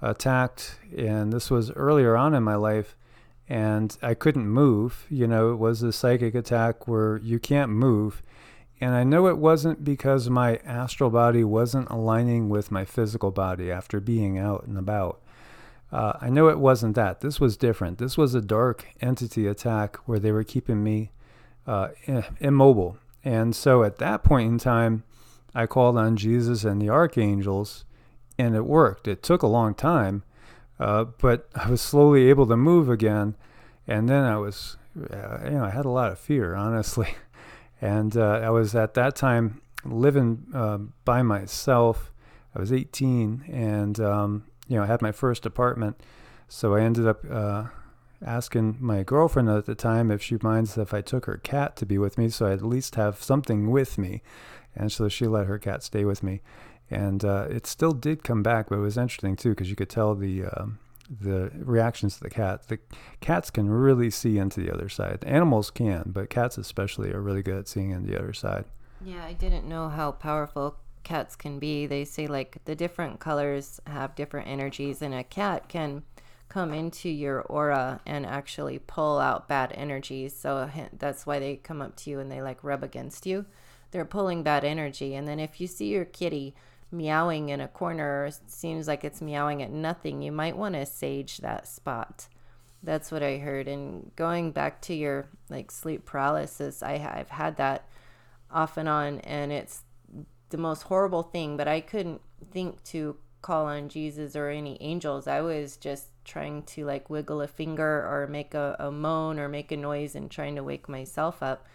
attacked, and this was earlier on in my life, and I couldn't move. It was a psychic attack where you can't move. And I know it wasn't because my astral body wasn't aligning with my physical body after being out and about. I know it wasn't that. This was different. This was a dark entity attack where they were keeping me immobile. And so at that point in time, I called on Jesus and the archangels, and it worked. It took a long time, but I was slowly able to move again. And then I was, I had a lot of fear, honestly. And I was at that time living by myself. I was 18, and I had my first apartment. So I ended up asking my girlfriend at the time if she minds if I took her cat to be with me, so I'd at least have something with me. And so she let her cat stay with me. And it still did come back, but it was interesting too, because you could tell the reactions to the cat. The cats can really see into the other side. Animals can, but cats especially are really good at seeing into the other side. Yeah, I didn't know how powerful cats can be. They say like the different colors have different energies, and a cat can come into your aura and actually pull out bad energies. So that's why they come up to you and they like rub against you. They're pulling bad energy. And then if you see your kitty meowing in a corner, or seems like it's meowing at nothing, you might want to sage that spot. That's what I heard. And going back to your like sleep paralysis, I've had that off and on, and it's the most horrible thing, but I couldn't think to call on Jesus or any angels. I was just trying to like wiggle a finger or make a moan or make a noise and trying to wake myself up.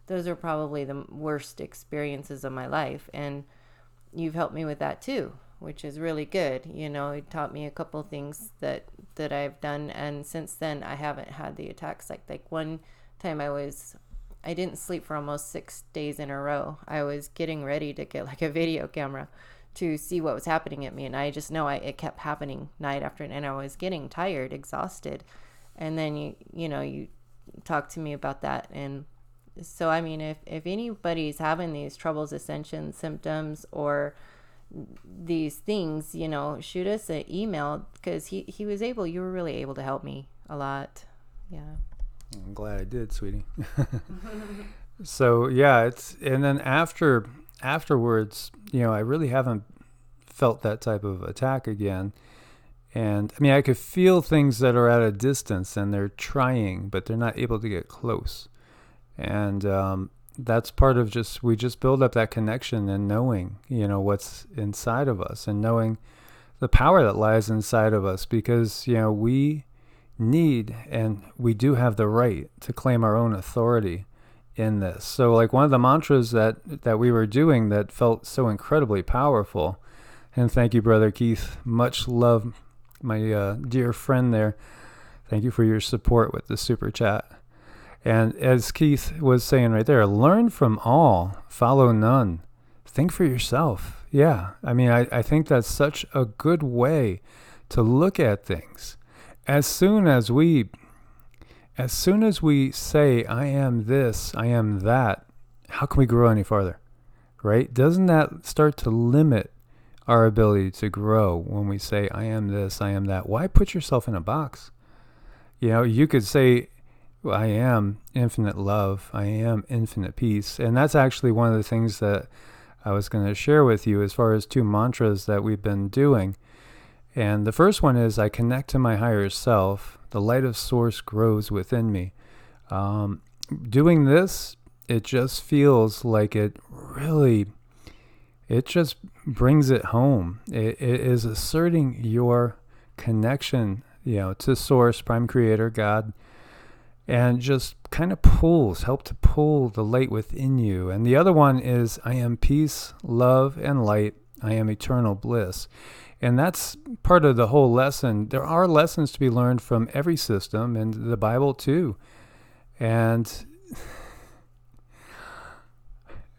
Those are probably the worst experiences of my life, and you've helped me with that too, which is really good. It taught me a couple things that I've done, and since then I haven't had the attacks. Like one time I didn't sleep for almost 6 days in a row. I was getting ready to get like a video camera to see what was happening at me, and I just know it kept happening night after night, and I was getting tired, exhausted. And then you talked to me about that. And so I mean, if anybody's having these troubles, ascension symptoms, or these things, shoot us an email, because you were really able to help me a lot. Yeah, I'm glad I did, sweetie. So yeah, and then afterwards, I really haven't felt that type of attack again. And I mean, I could feel things that are at a distance and they're trying, but they're not able to get close. And that's part of we just build up that connection and knowing, what's inside of us, and knowing the power that lies inside of us, because, we need, and we do have the right to claim our own authority in this. So like one of the mantras that we were doing that felt so incredibly powerful, and thank you, Brother Keith, much love, my dear friend there. Thank you for your support with the super chat. And as Keith was saying right there, learn from all, follow none. Think for yourself. Yeah, I mean, I think that's such a good way to look at things. As soon as we say, I am this, I am that, how can we grow any farther, right? Doesn't that start to limit our ability to grow when we say, I am this, I am that? Why put yourself in a box? You could say, I am infinite love, I am infinite peace. And that's actually one of the things that I was going to share with you as far as 2 mantras that we've been doing. And the first one is, I connect to my higher self. The light of source grows within me. Doing this, it just feels like it really, it just brings it home. It is asserting your connection, to Source, Prime Creator, God, and just kind of help to pull the light within you. And the other one is, I am peace, love, and light. I am eternal bliss. And that's part of the whole lesson. There are lessons to be learned from every system, and the Bible too. And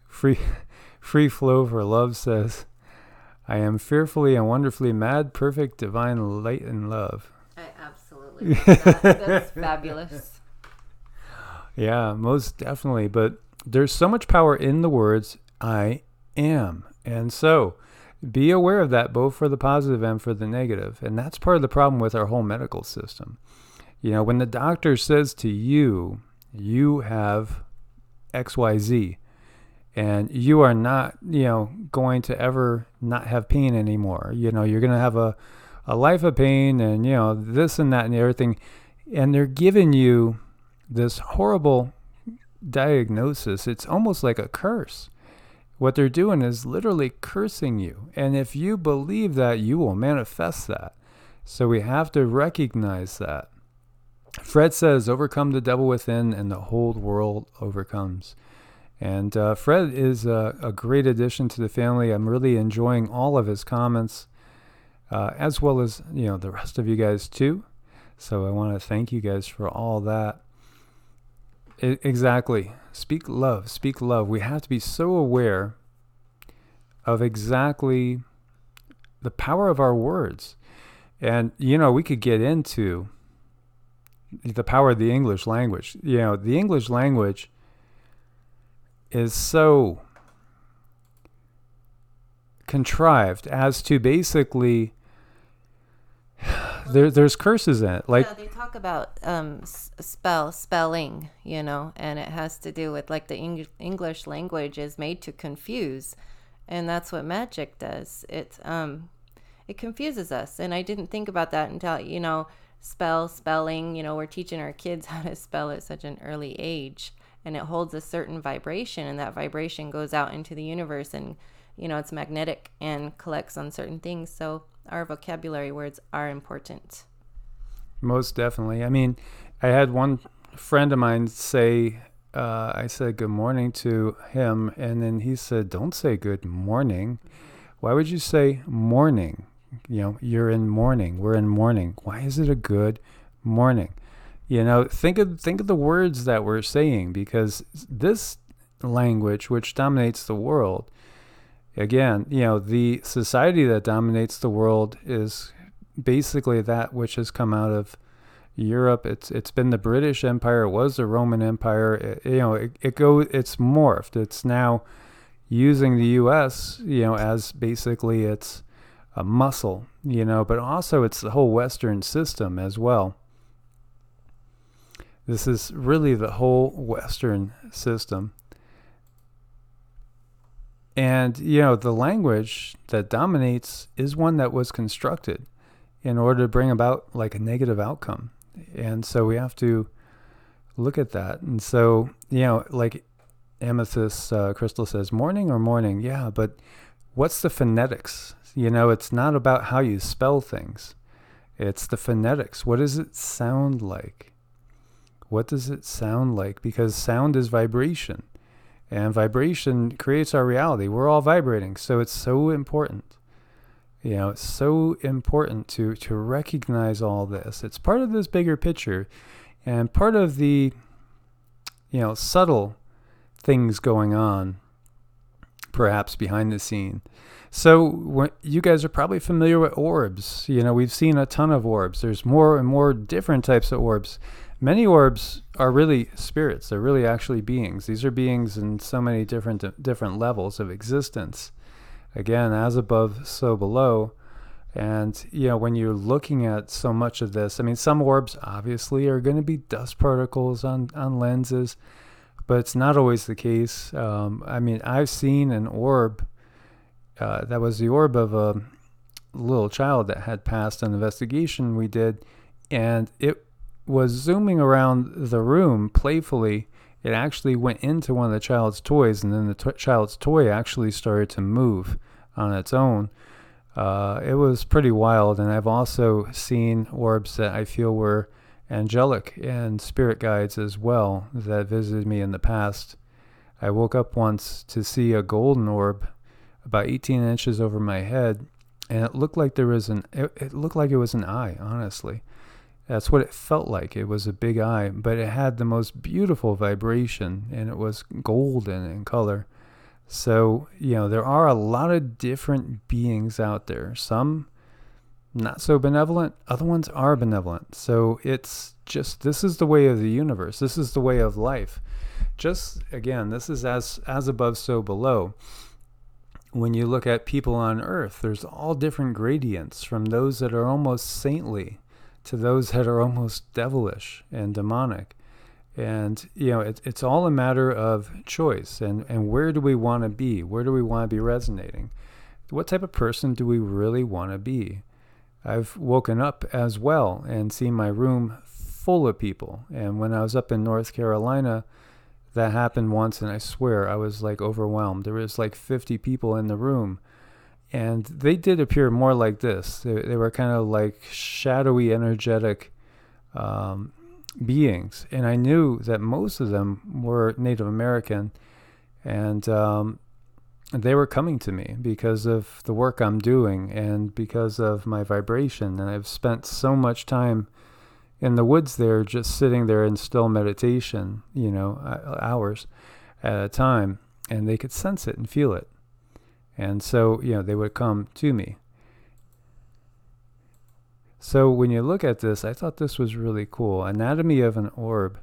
Free Flow for Love says, I am fearfully and wonderfully mad, perfect, divine light and love. I absolutely love that. That's fabulous. Yeah, most definitely. But there's so much power in the words, I am. And so be aware of that, both for the positive and for the negative. And that's part of the problem with our whole medical system. When the doctor says to you, you have XYZ, and you are not, going to ever not have pain anymore. You're going to have a life of pain and, this and that and everything. And they're giving you this horrible diagnosis. It's almost like a curse. What they're doing is literally cursing you. And if you believe that, you will manifest that. So we have to recognize that. Fred says, overcome the devil within and the whole world overcomes. And Fred is a great addition to the family. I'm really enjoying all of his comments, as well as, the rest of you guys too. So I want to thank you guys for all that. Exactly. Speak love. Speak love. We have to be so aware of exactly the power of our words. And, we could get into the power of the English language. The English language is so contrived as to basically there's curses in it. Like they talk about spelling, and it has to do with like the English language is made to confuse, and that's what magic does. It confuses us, and I didn't think about that until spelling. We're teaching our kids how to spell at such an early age. And it holds a certain vibration, and that vibration goes out into the universe, and it's magnetic and collects on certain things. So our vocabulary words are important. Most definitely. I mean, I had one friend of mine say, I said good morning to him, and then he said, don't say good morning. Why would you say morning? You're in mourning. We're in mourning. Why is it a good morning? Think of the words that we're saying, because this language, which dominates the world, again, the society that dominates the world is basically that which has come out of Europe. It's been the British Empire. It was the Roman Empire. It's morphed. It's now using the U.S. As basically it's a muscle. But also it's the whole Western system as well. This is really the whole Western system. And, the language that dominates is one that was constructed in order to bring about like a negative outcome. And so we have to look at that. And so, like Amethyst Crystal says, morning or morning. Yeah, but what's the phonetics? It's not about how you spell things. It's the phonetics. What does it sound like? What does it sound like? Because sound is vibration, and vibration creates our reality. We're all vibrating, so it's so important. It's so important to recognize all this. It's part of this bigger picture, and part of the, subtle things going on, perhaps behind the scene. So you guys are probably familiar with orbs. We've seen a ton of orbs. There's more and more different types of orbs. Many orbs are really spirits. They're really actually beings. These are beings in so many different levels of existence. Again, as above, so below. And, when you're looking at so much of this, I mean, some orbs obviously are going to be dust particles on lenses, but it's not always the case. I've seen an orb that was the orb of a little child that had passed an investigation we did, and it was zooming around the room playfully, it actually went into one of the child's toys, and then the child's toy actually started to move on its own. It was pretty wild, and I've also seen orbs that I feel were angelic and spirit guides as well that visited me in the past. I woke up once to see a golden orb about 18 inches over my head, and it looked like it looked like it was an eye, honestly. That's what it felt like. It was a big eye, but it had the most beautiful vibration, and it was golden in color. So, there are a lot of different beings out there. Some not so benevolent, other ones are benevolent. So it's just, this is the way of the universe. This is the way of life. Just, again, this is as above, so below. When you look at people on Earth, there's all different gradients, from those that are almost saintly to those that are almost devilish and demonic. And, it's all a matter of choice. And where do we want to be? Where do we want to be resonating? What type of person do we really want to be? I've woken up as well and seen my room full of people. And when I was up in North Carolina, that happened once, and I swear I was like overwhelmed. There was like 50 people in the room. And they did appear more like this. They were kind of like shadowy, energetic beings. And I knew that most of them were Native American. And they were coming to me because of the work I'm doing and because of my vibration. And I've spent so much time in the woods there, just sitting there in still meditation, hours at a time. And they could sense it and feel it. And so, they would come to me. So when you look at this, I thought this was really cool. Anatomy of an orb.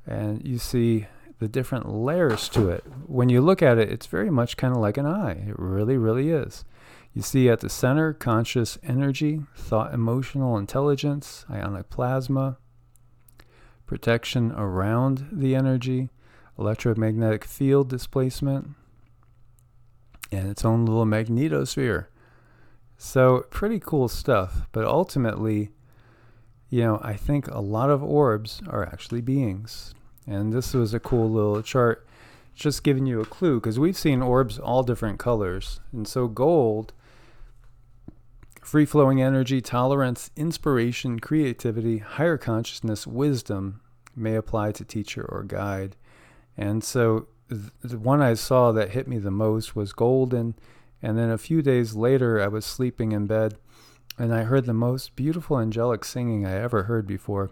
And you see the different layers to it. When you look at it, it's very much kind of like an eye. It really, really is. You see at the center, conscious energy, thought, emotional intelligence, ionic plasma, protection around the energy, electromagnetic field displacement, and its own little magnetosphere. So pretty cool stuff. But ultimately, I think a lot of orbs are actually beings. And this was a cool little chart, just giving you a clue, because we've seen orbs all different colors. And so gold, free-flowing energy, tolerance, inspiration, creativity, higher consciousness, wisdom may apply to teacher or guide. And so the one I saw that hit me the most was golden. And then a few days later, I was sleeping in bed, and I heard the most beautiful angelic singing I ever heard before.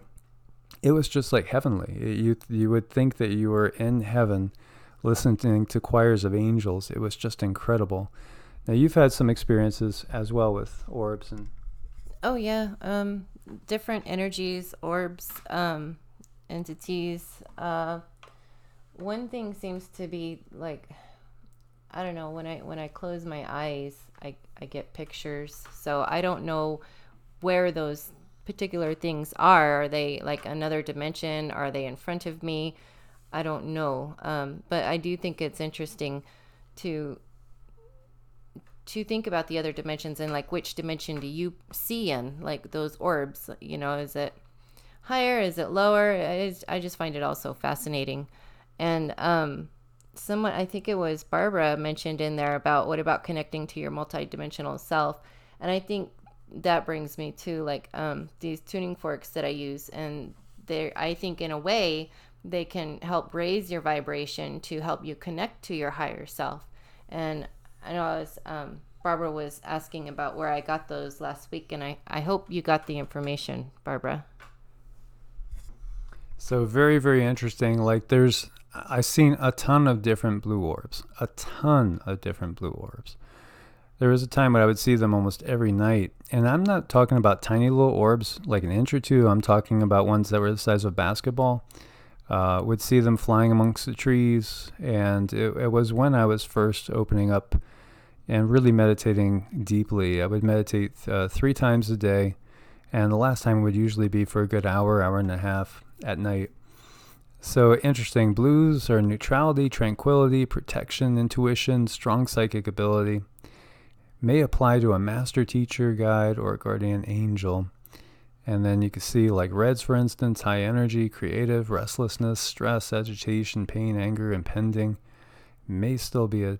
It was just like heavenly. You would think that you were in heaven listening to choirs of angels. It was just incredible. Now, you've had some experiences as well with orbs. Oh, yeah. Different energies, orbs, entities. One thing seems to be like, I don't know, when I close my eyes, I get pictures. So I don't know where those particular things are. Are they like another dimension? Are they in front of me? I don't know. But I do think it's interesting to think about the other dimensions and like which dimension do you see in, like those orbs, is it higher? Is it lower? I just find it also fascinating. And someone, I think it was Barbara, mentioned in there about what about connecting to your multidimensional self. And I think that brings me to like these tuning forks that I use, and I think in a way they can help raise your vibration to help you connect to your higher self. And I know Barbara was asking about where I got those last week, and I hope you got the information, Barbara. So very, very interesting. Like I've seen a ton of different blue orbs. There was a time when I would see them almost every night. And I'm not talking about tiny little orbs like an inch or two. I'm talking about ones that were the size of a basketball. Would see them flying amongst the trees. And it was when I was first opening up and really meditating deeply. I would meditate 3 times a day. And the last time would usually be for a good hour and a half at night. So interesting. Blues are neutrality, tranquility, protection, intuition, strong psychic ability. May apply to a master teacher, guide, or guardian angel. And then you can see like reds, for instance, high energy, creative, restlessness, stress, agitation, pain, anger, impending. May still be a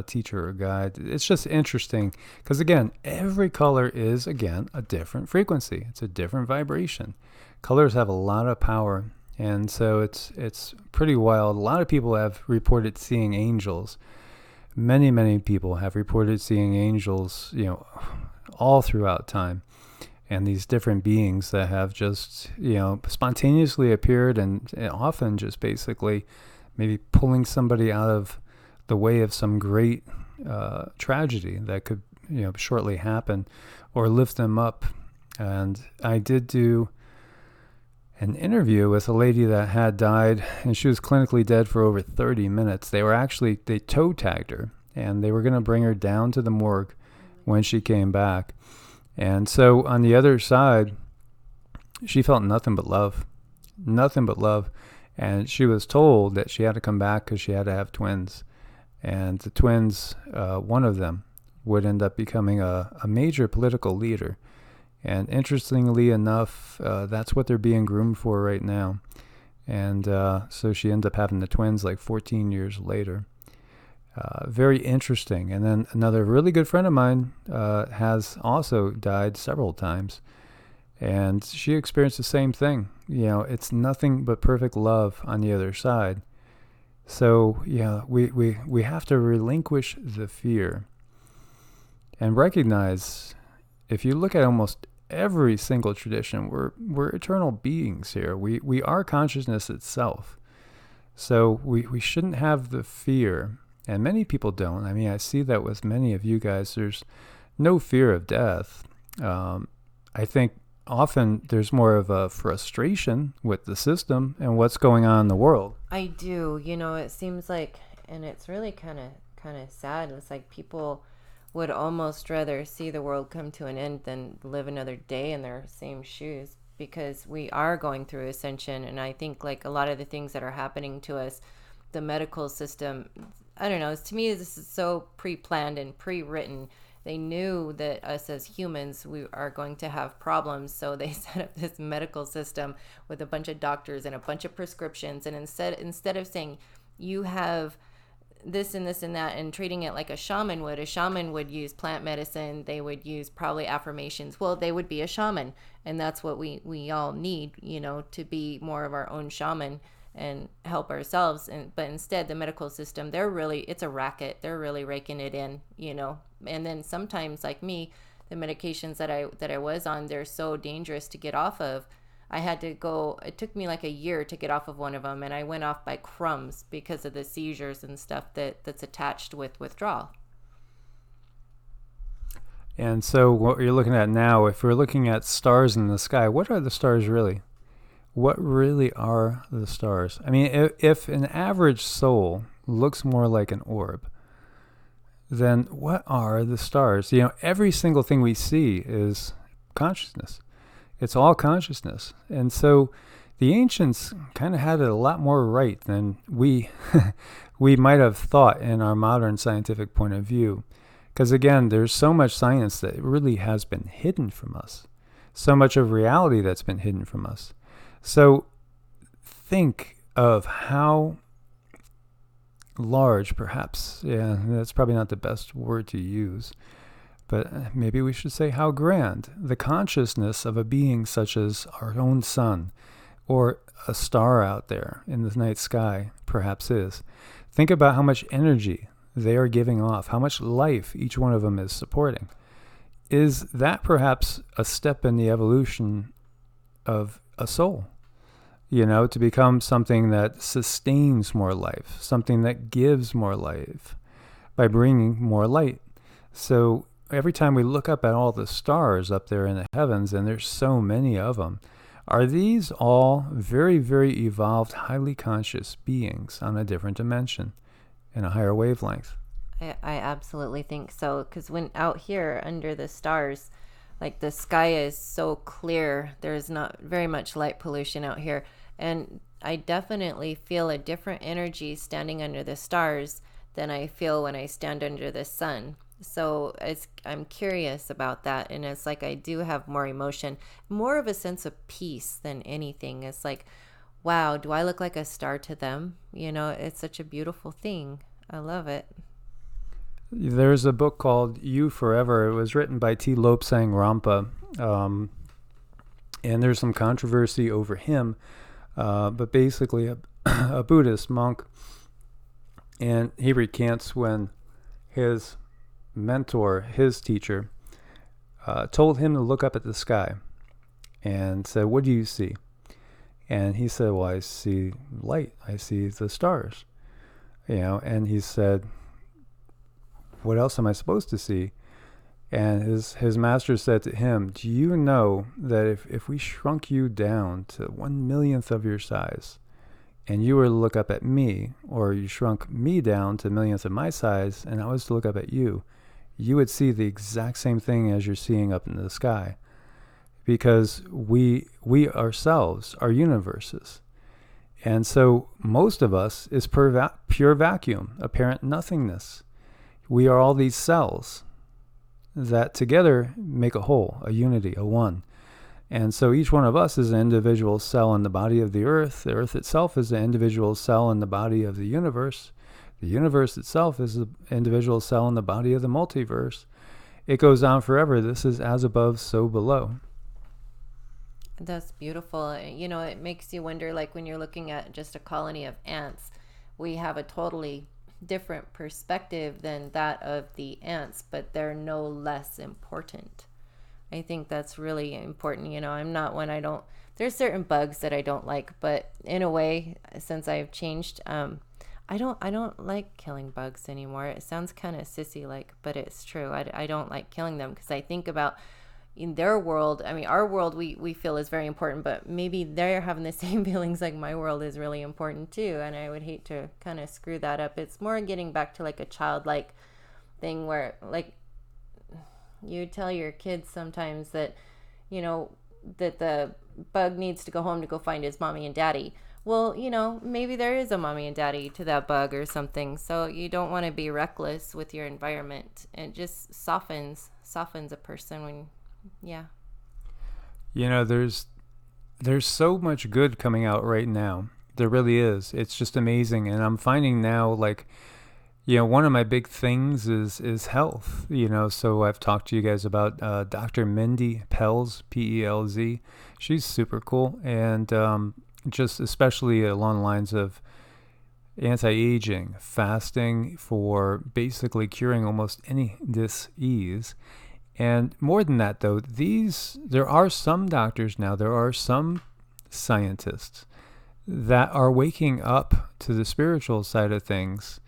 teacher or guide. It's just interesting because, again, every color is, again, a different frequency. It's a different vibration. Colors have a lot of power. And so it's pretty wild. A lot of people have reported seeing angels. Many, many people have reported seeing angels, all throughout time. And these different beings that have just, spontaneously appeared and often just basically maybe pulling somebody out of the way of some great tragedy that could, shortly happen, or lift them up. And I did do an interview with a lady that had died, and she was clinically dead for over 30 minutes. They toe tagged her, and they were going to bring her down to the morgue when she came back. And so on the other side, she felt nothing but love. And she was told that she had to come back because she had to have twins. And the twins, one of them, would end up becoming a major political leader. And interestingly enough, that's what they're being groomed for right now. And so she ended up having the twins like 14 years later. Very interesting. And then another really good friend of mine has also died several times. And she experienced the same thing. It's nothing but perfect love on the other side. So, we have to relinquish the fear and recognize, if you look at almost every single tradition, we're eternal beings here. We are consciousness itself. So we shouldn't have the fear. And many people don't. I mean, I see that with many of you guys. There's no fear of death. I think often there's more of a frustration with the system and what's going on in the world. I do. It seems like, and it's really kind of sad. It's like people would almost rather see the world come to an end than live another day in their same shoes, because we are going through ascension. And I think like a lot of the things that are happening to us, the medical system, I don't know, to me this is so pre-planned and pre-written. They knew that us as humans, we are going to have problems, so they set up this medical system with a bunch of doctors and a bunch of prescriptions. And instead of saying you have this and this and that and treating it like a shaman would use plant medicine. They would use probably affirmations. Well, they would be a shaman, and that's what we all need, to be more of our own shaman and help ourselves. But instead, the medical system, it's a racket. They're really raking it in, and then sometimes, like me, the medications that I was on, they're so dangerous to get off of. I had to go, it took me like a year to get off of one of them, and I went off by crumbs because of the seizures and stuff that's attached with withdrawal. And so what you're looking at now, if we're looking at stars in the sky, what are the stars really? What really are the stars? I mean, if an average soul looks more like an orb, then what are the stars? Every single thing we see is consciousness. It's all consciousness. And so the ancients kind of had it a lot more right than we might have thought in our modern scientific point of view. Because again, there's so much science that really has been hidden from us. So much of reality that's been hidden from us. So think of how large, perhaps, that's probably not the best word to use, but maybe we should say how grand the consciousness of a being such as our own sun or a star out there in the night sky perhaps is. Think about how much energy they are giving off, how much life each one of them is supporting. Is that perhaps a step in the evolution of a soul? To become something that sustains more life, something that gives more life by bringing more light. So every time we look up at all the stars up there in the heavens, and there's so many of them, are these all very, very evolved, highly conscious beings on a different dimension in a higher wavelength? I absolutely think so, because when out here under the stars, like the sky is so clear, there's not very much light pollution out here. And I definitely feel a different energy standing under the stars than I feel when I stand under the sun. So I'm curious about that, and it's like I do have more emotion, more of a sense of peace than anything. It's like, wow, do I look like a star to them? It's such a beautiful thing. I love it. There's a book called You Forever. It was written by T. Lobsang Rampa, and there's some controversy over him, but basically a Buddhist monk, and he recants when his mentor, his teacher, told him to look up at the sky and said, "What do you see?" And he said, "Well, I see light. I see the stars." And he said, "What else am I supposed to see?" And his master said to him, "Do you know that if we shrunk you down to 1/1,000,000th of your size, and you were to look up at me, or you shrunk me down to 1/1,000,000th of my size, and I was to look up at you, you would see the exact same thing as you're seeing up in the sky, because we ourselves are universes." And so most of us is pure vacuum, apparent nothingness. We are all these cells that together make a whole, a unity, a one. And so each one of us is an individual cell in the body of the earth. The earth itself is an individual cell in the body of the universe. The universe itself is an individual cell in the body of the multiverse. It goes on forever. This is as above, so below. That's beautiful. It makes you wonder, like when you're looking at just a colony of ants, we have a totally different perspective than that of the ants, but they're no less important. I think that's really important. I'm not one, there's certain bugs that I don't like, but in a way, since I've changed, I don't like killing bugs anymore. It sounds kind of sissy like, but it's true. I don't like killing them because I think about in their world. I mean, our world we feel is very important, but maybe they're having the same feelings like my world is really important too, and I would hate to kind of screw that up. It's more getting back to like a childlike thing where like you tell your kids sometimes that that the bug needs to go home to go find his mommy and daddy. Well, maybe there is a mommy and daddy to that bug or something. So you don't want to be reckless with your environment. It just softens a person when yeah. There's so much good coming out right now. There really is. It's just amazing. And I'm finding now, like, one of my big things is health. So I've talked to you guys about Dr. Mindy Pelz, Pelz. She's super cool. And just especially along the lines of anti-aging, fasting for basically curing almost any dis-ease. And more than that, though, there are some doctors now, there are some scientists that are waking up to the spiritual side of things,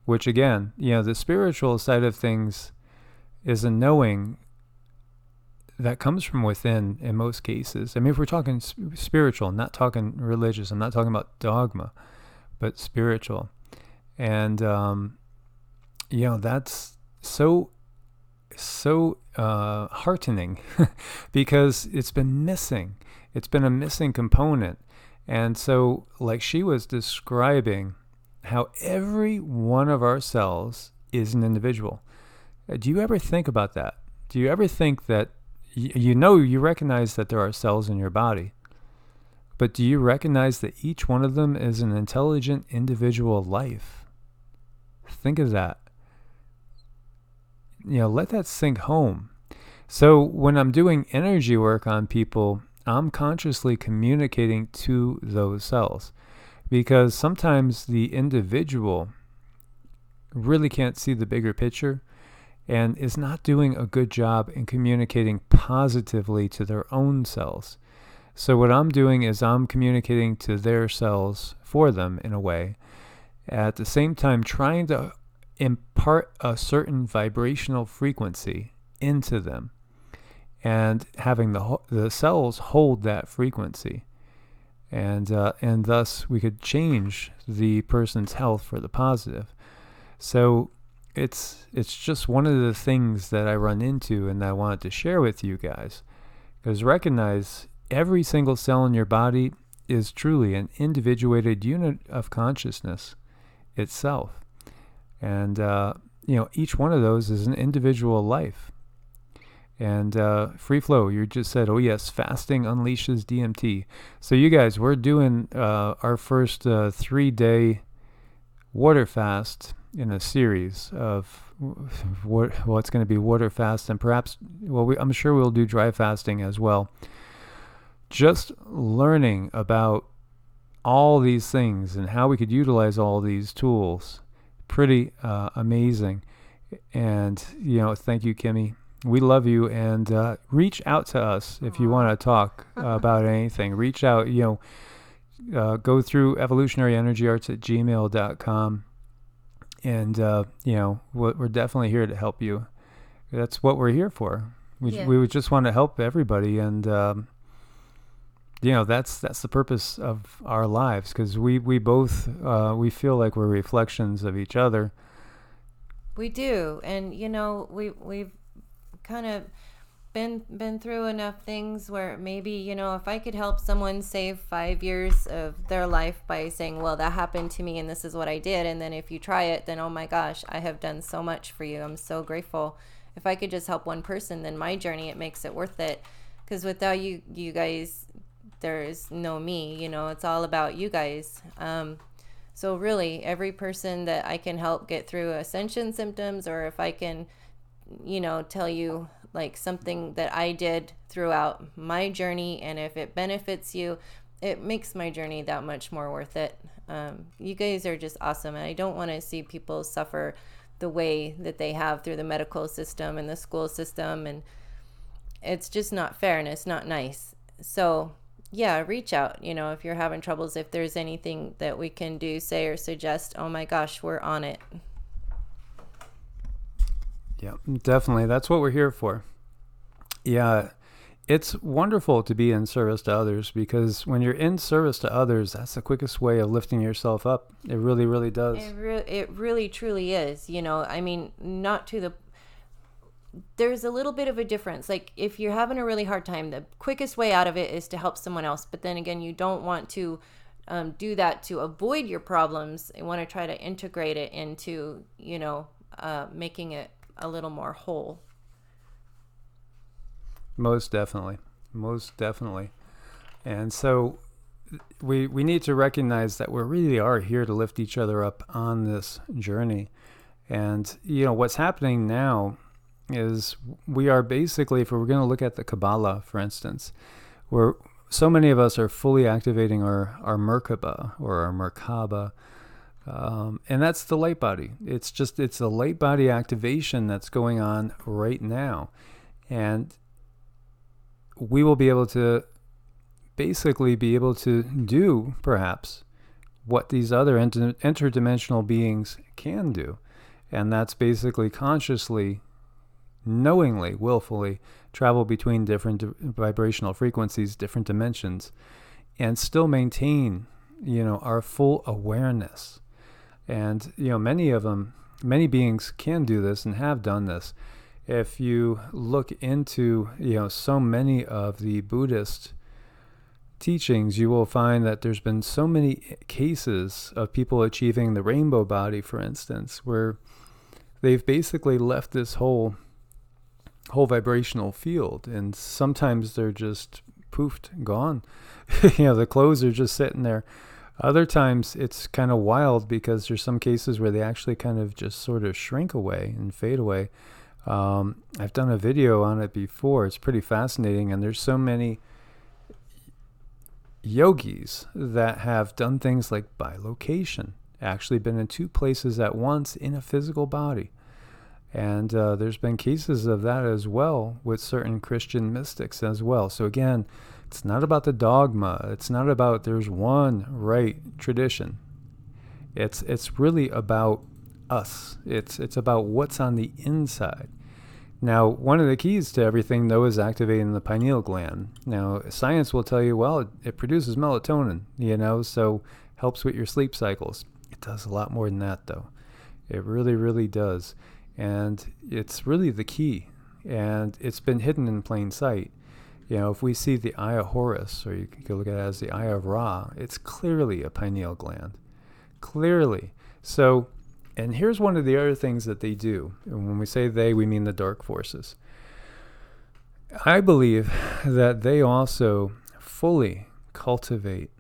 which again, the spiritual side of things is a knowing that comes from within in most cases. I mean, if we're talking spiritual, not talking religious, I'm not talking about dogma, but spiritual. And, that's so heartening because it's been missing. It's been a missing component. And so, like she was describing how every one of our cells is an individual. Do you ever think about that? Do you ever think that you recognize that there are cells in your body, but do you recognize that each one of them is an intelligent individual life? Think of that. Let that sink home. So when I'm doing energy work on people, I'm consciously communicating to those cells, because sometimes the individual really can't see the bigger picture and is not doing a good job in communicating positively to their own cells. So what I'm doing is I'm communicating to their cells for them in a way, at the same time trying to impart a certain vibrational frequency into them and having the cells hold that frequency. And thus we could change the person's health for the positive. So it's just one of the things that I run into and that I wanted to share with you guys. Because recognize every single cell in your body is truly an individuated unit of consciousness itself. And each one of those is an individual life. And Free Flow, you just said, oh yes, fasting unleashes DMT. So you guys, we're doing our first 3-day water fast in a series of what's going to be water fast, and perhaps, I'm sure we'll do dry fasting as well. Just learning about all these things and how we could utilize all these tools. Pretty amazing. And, thank you, Kimmy. We love you, and reach out to us if you want to talk about anything. Reach out, go through evolutionaryenergyarts@gmail.com, and, we're definitely here to help you. That's what we're here for. We would just want to help everybody, and, that's the purpose of our lives, because we both, we feel like we're reflections of each other. We do, and, we've kind of been through enough things where maybe, if I could help someone save 5 years of their life by saying, well, that happened to me and this is what I did, and then if you try it, then oh my gosh, I have done so much for you, I'm so grateful. If I could just help one person, then my journey, it makes it worth it, because without you guys, there's no me. It's all about you guys. So really, every person that I can help get through ascension symptoms, or if I can tell you like something that I did throughout my journey, and if it benefits you, it makes my journey that much more worth it. You guys are just awesome, and I don't want to see people suffer the way that they have through the medical system and the school system, and it's just not fair, and it's not nice. So yeah, reach out, if you're having troubles, if there's anything that we can do, say, or suggest. Oh my gosh, we're on it. Yeah, definitely. That's what we're here for. Yeah, it's wonderful to be in service to others, because when you're in service to others, that's the quickest way of lifting yourself up. It really, really does. It really, truly is. Not to the... There's a little bit of a difference. Like, if you're having a really hard time, the quickest way out of it is to help someone else. But then again, you don't want to do that to avoid your problems. You want to try to integrate it into, making it a little more whole. Most definitely. And so we need to recognize that we really are here to lift each other up on this journey. And what's happening now is we are basically, if we're going to look at the Kabbalah, for instance, where so many of us are fully activating our Merkaba, or our Merkaba. And that's the light body. It's the light body activation that's going on right now. And we will be able to basically do perhaps what these other interdimensional beings can do. And that's basically consciously, knowingly, willfully travel between different vibrational frequencies, different dimensions, and still maintain, our full awareness. And, many beings can do this and have done this. If you look into, so many of the Buddhist teachings, you will find that there's been so many cases of people achieving the rainbow body, for instance, where they've basically left this whole vibrational field, and sometimes they're just poofed, gone. The clothes are just sitting there. Other times it's kind of wild, because there's some cases where they actually kind of just sort of shrink away and fade away. I've done a video on it before. It's pretty fascinating, and there's so many yogis that have done things like bilocation, actually been in 2 places at once in a physical body. And there's been cases of that as well with certain Christian mystics as well. So again, it's not about the dogma. It's not about there's one right tradition. It's really about us. It's about what's on the inside. Now, one of the keys to everything, though, is activating the pineal gland. Now, science will tell you, well, it produces melatonin, so helps with your sleep cycles. It does a lot more than that, though. It really, really does. And it's really the key. And it's been hidden in plain sight. If we see the eye of Horus, or you can look at it as the eye of Ra, it's clearly a pineal gland. Clearly. So And here's one of the other things that they do. And when we say they, we mean the dark forces. I believe that they also fully cultivate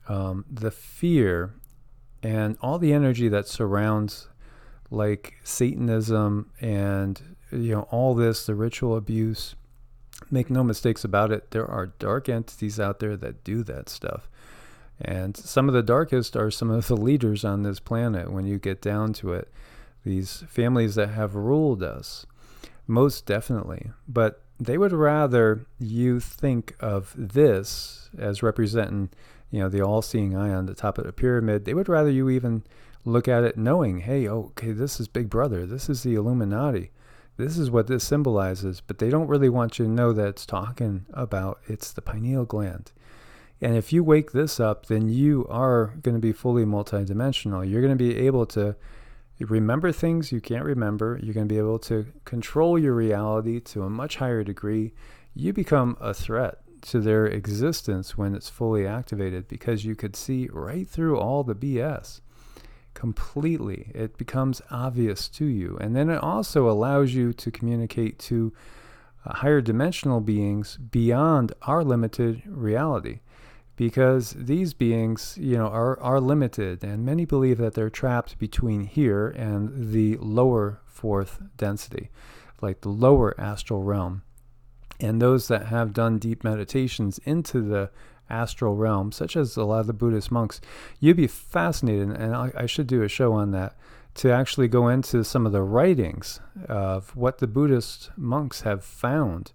the fear and all the energy that surrounds like Satanism and, all this, the ritual abuse. Make no mistakes about it. There are dark entities out there that do that stuff. And some of the darkest are some of the leaders on this planet when you get down to it. These families that have ruled us, most definitely. But they would rather you think of this as representing, the all-seeing eye on the top of the pyramid. They would rather you even look at it knowing, hey, okay, this is Big Brother. This is the Illuminati. This is what this symbolizes. But they don't really want you to know that it's talking about it's the pineal gland. And if you wake this up, then you are going to be fully multidimensional. You're going to be able to remember things you can't remember. You're going to be able to control your reality to a much higher degree. You become a threat to their existence when it's fully activated because you could see right through all the BS completely. It becomes obvious to you. And then it also allows you to communicate to higher dimensional beings beyond our limited reality. Because these beings, are limited, and many believe that they're trapped between here and the lower fourth density, like the lower astral realm. And those that have done deep meditations into the astral realm, such as a lot of the Buddhist monks, you'd be fascinated, and I should do a show on that, to actually go into some of the writings of what the Buddhist monks have found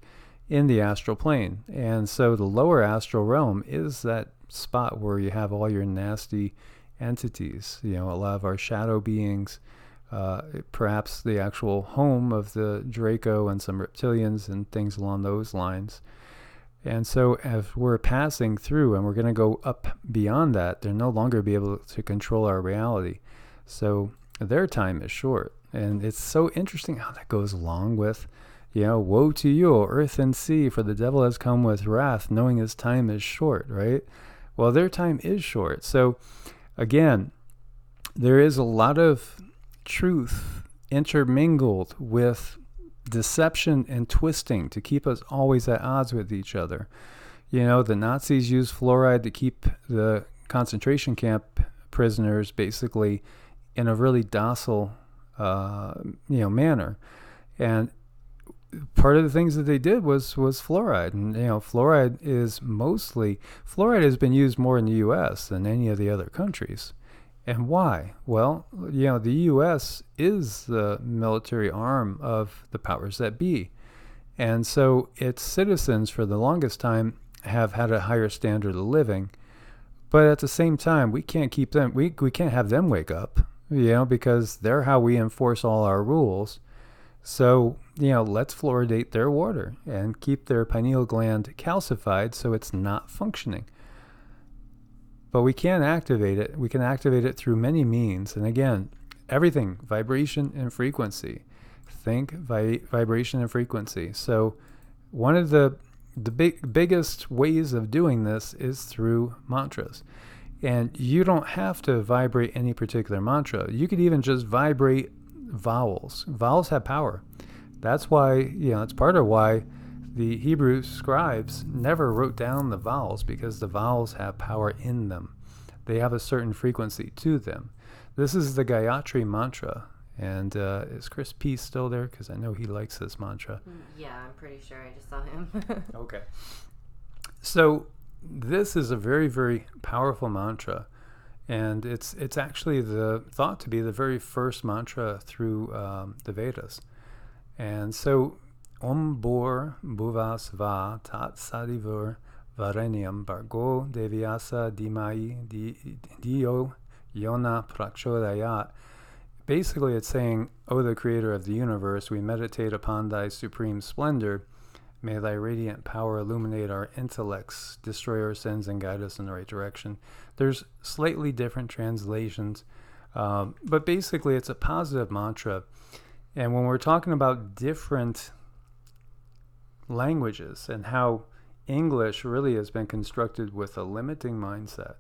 in the astral plane. And so the lower astral realm is that spot where you have all your nasty entities, a lot of our shadow beings, perhaps the actual home of the Draco and some reptilians and things along those lines. And so as we're passing through and we're going to go up beyond that, they'll no longer be able to control our reality. So their time is short. And it's so interesting how that goes along with, woe to you, earth and sea, for the devil has come with wrath, knowing his time is short, right? Well, their time is short. So, again, there is a lot of truth intermingled with deception and twisting to keep us always at odds with each other. The Nazis used fluoride to keep the concentration camp prisoners basically in a really docile, manner. And part of the things that they did was fluoride. And, fluoride has been used more in the U.S. than any of the other countries. And why? Well, the U.S. is the military arm of the powers that be. And so its citizens, for the longest time, have had a higher standard of living. But at the same time, we can't keep them, we can't have them wake up, because they're how we enforce all our rules. So, let's fluoridate their water and keep their pineal gland calcified so it's not functioning. But we can activate it. We can activate it through many means. And again, everything, vibration and frequency. Think vibration and frequency. So one of the biggest ways of doing this is through mantras. And you don't have to vibrate any particular mantra. You could even just vibrate vowels. Vowels have power. That's why, it's part of why the Hebrew scribes never wrote down the vowels, because the vowels have power in them. They have a certain frequency to them. This is the Gayatri mantra. And is Chris P still there? Because I know he likes this mantra. Yeah, I'm pretty sure. I just saw him. Okay. So this is a very, very powerful mantra. And it's actually thought to be the very first mantra through the Vedas. And so, Om Bor Bhuvas Va Tat Sadivur Varenyam Bargo Devyasa Dimai Dio Yona Prachodayat. Basically, it's saying, O the creator of the universe, we meditate upon thy supreme splendor. May thy radiant power illuminate our intellects, destroy our sins, and guide us in the right direction. There's slightly different translations, but basically it's a positive mantra. And when we're talking about different languages and how English really has been constructed with a limiting mindset,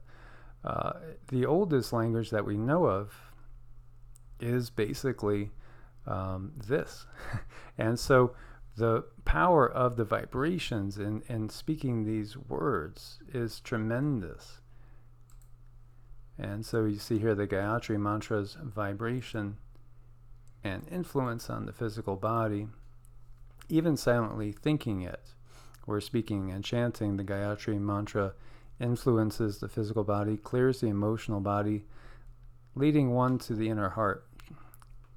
the oldest language that we know of is basically this. And so the power of the vibrations in speaking these words is tremendous. And so you see here the Gayatri Mantra's vibration and influence on the physical body, even silently thinking it or speaking and chanting the Gayatri Mantra influences the physical body, clears the emotional body, leading one to the inner heart.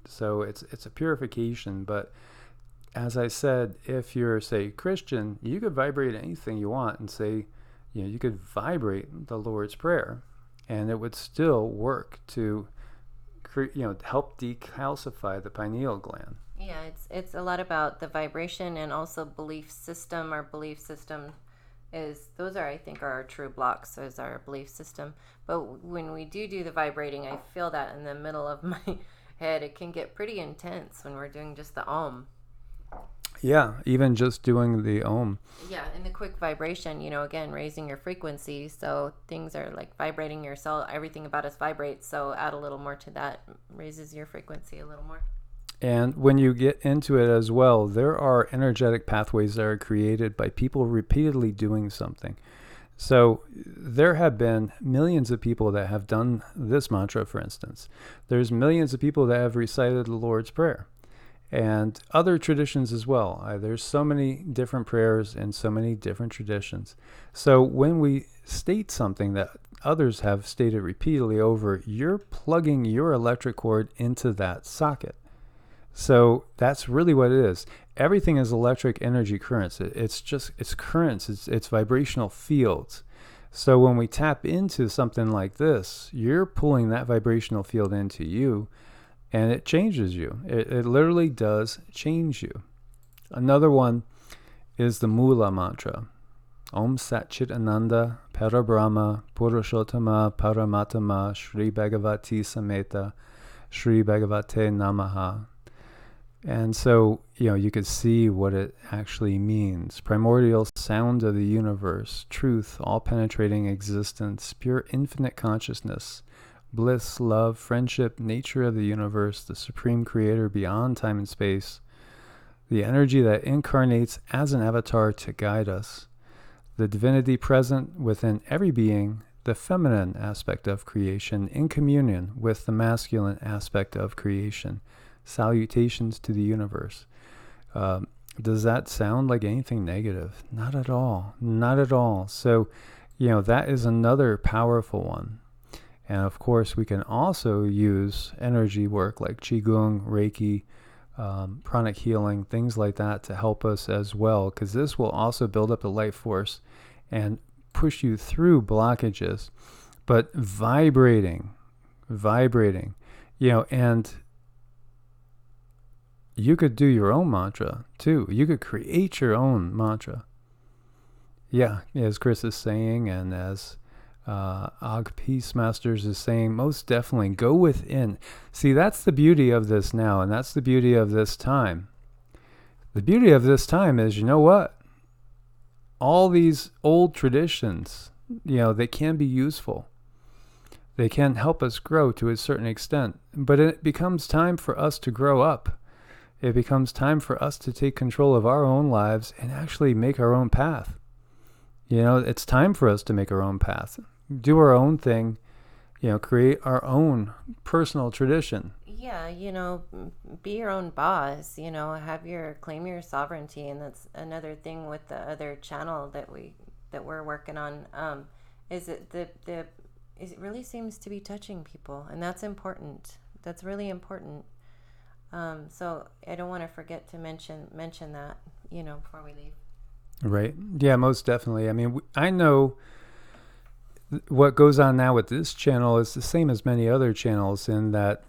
So it's a purification. But as I said, if you're, say, Christian, you could vibrate anything you want and say, you could vibrate the Lord's Prayer, and it would still work to help decalcify the pineal gland. Yeah, it's a lot about the vibration and also belief system. Our belief system those are, I think, our true blocks, is our belief system. But when we do the vibrating, I feel that in the middle of my head, it can get pretty intense when we're doing just the Om. Yeah, even just doing the Om. Yeah, and the quick vibration, again, raising your frequency. So things are like vibrating your cell. Everything about us vibrates. So add a little more to that, raises your frequency a little more. And when you get into it as well, there are energetic pathways that are created by people repeatedly doing something. So there have been millions of people that have done this mantra, for instance. There's millions of people that have recited the Lord's Prayer. And other traditions as well. There's so many different prayers and so many different traditions. So when we state something that others have stated repeatedly over, you're plugging your electric cord into that socket. So that's really what it is. Everything is electric energy currents. It's currents. It's vibrational fields. So when we tap into something like this, you're pulling that vibrational field into you, and it changes you. It literally does change you. Another one is the Mula mantra. Om Sat Chit Ananda Parabrahma Purushottama Paramatama Shri Bhagavati Sameta Shri Bhagavate Namaha. And so, you could see what it actually means. Primordial sound of the universe, truth, all-penetrating existence, pure infinite consciousness, bliss, love, friendship, nature of the universe, the supreme creator beyond time and space, the energy that incarnates as an avatar to guide us, the divinity present within every being, the feminine aspect of creation in communion with the masculine aspect of creation. Salutations to the universe. Does that sound like anything negative? Not at all. Not at all. So, that is another powerful one. And of course, we can also use energy work like QiGong, Reiki, pranic healing, things like that to help us as well, because this will also build up the life force and push you through blockages. But vibrating, and you could do your own mantra too. You could create your own mantra. Yeah, as Chris is saying, and as Og Peace Masters is saying, most definitely go within. See, that's the beauty of this now, and that's the beauty of this time. The beauty of this time is, you know what? All these old traditions, they can be useful. They can help us grow to a certain extent, but it becomes time for us to grow up. It becomes time for us to take control of our own lives and actually make our own path. It's time for us to make our own path, do our own thing, create our own personal tradition. Yeah, be your own boss, claim your sovereignty. And that's another thing with the other channel that we're working on, is it really seems to be touching people, and that's important. That's really important. So I don't want to forget to mention that, before we leave. Right. Yeah, most definitely. I mean, I know what goes on now with this channel is the same as many other channels in that,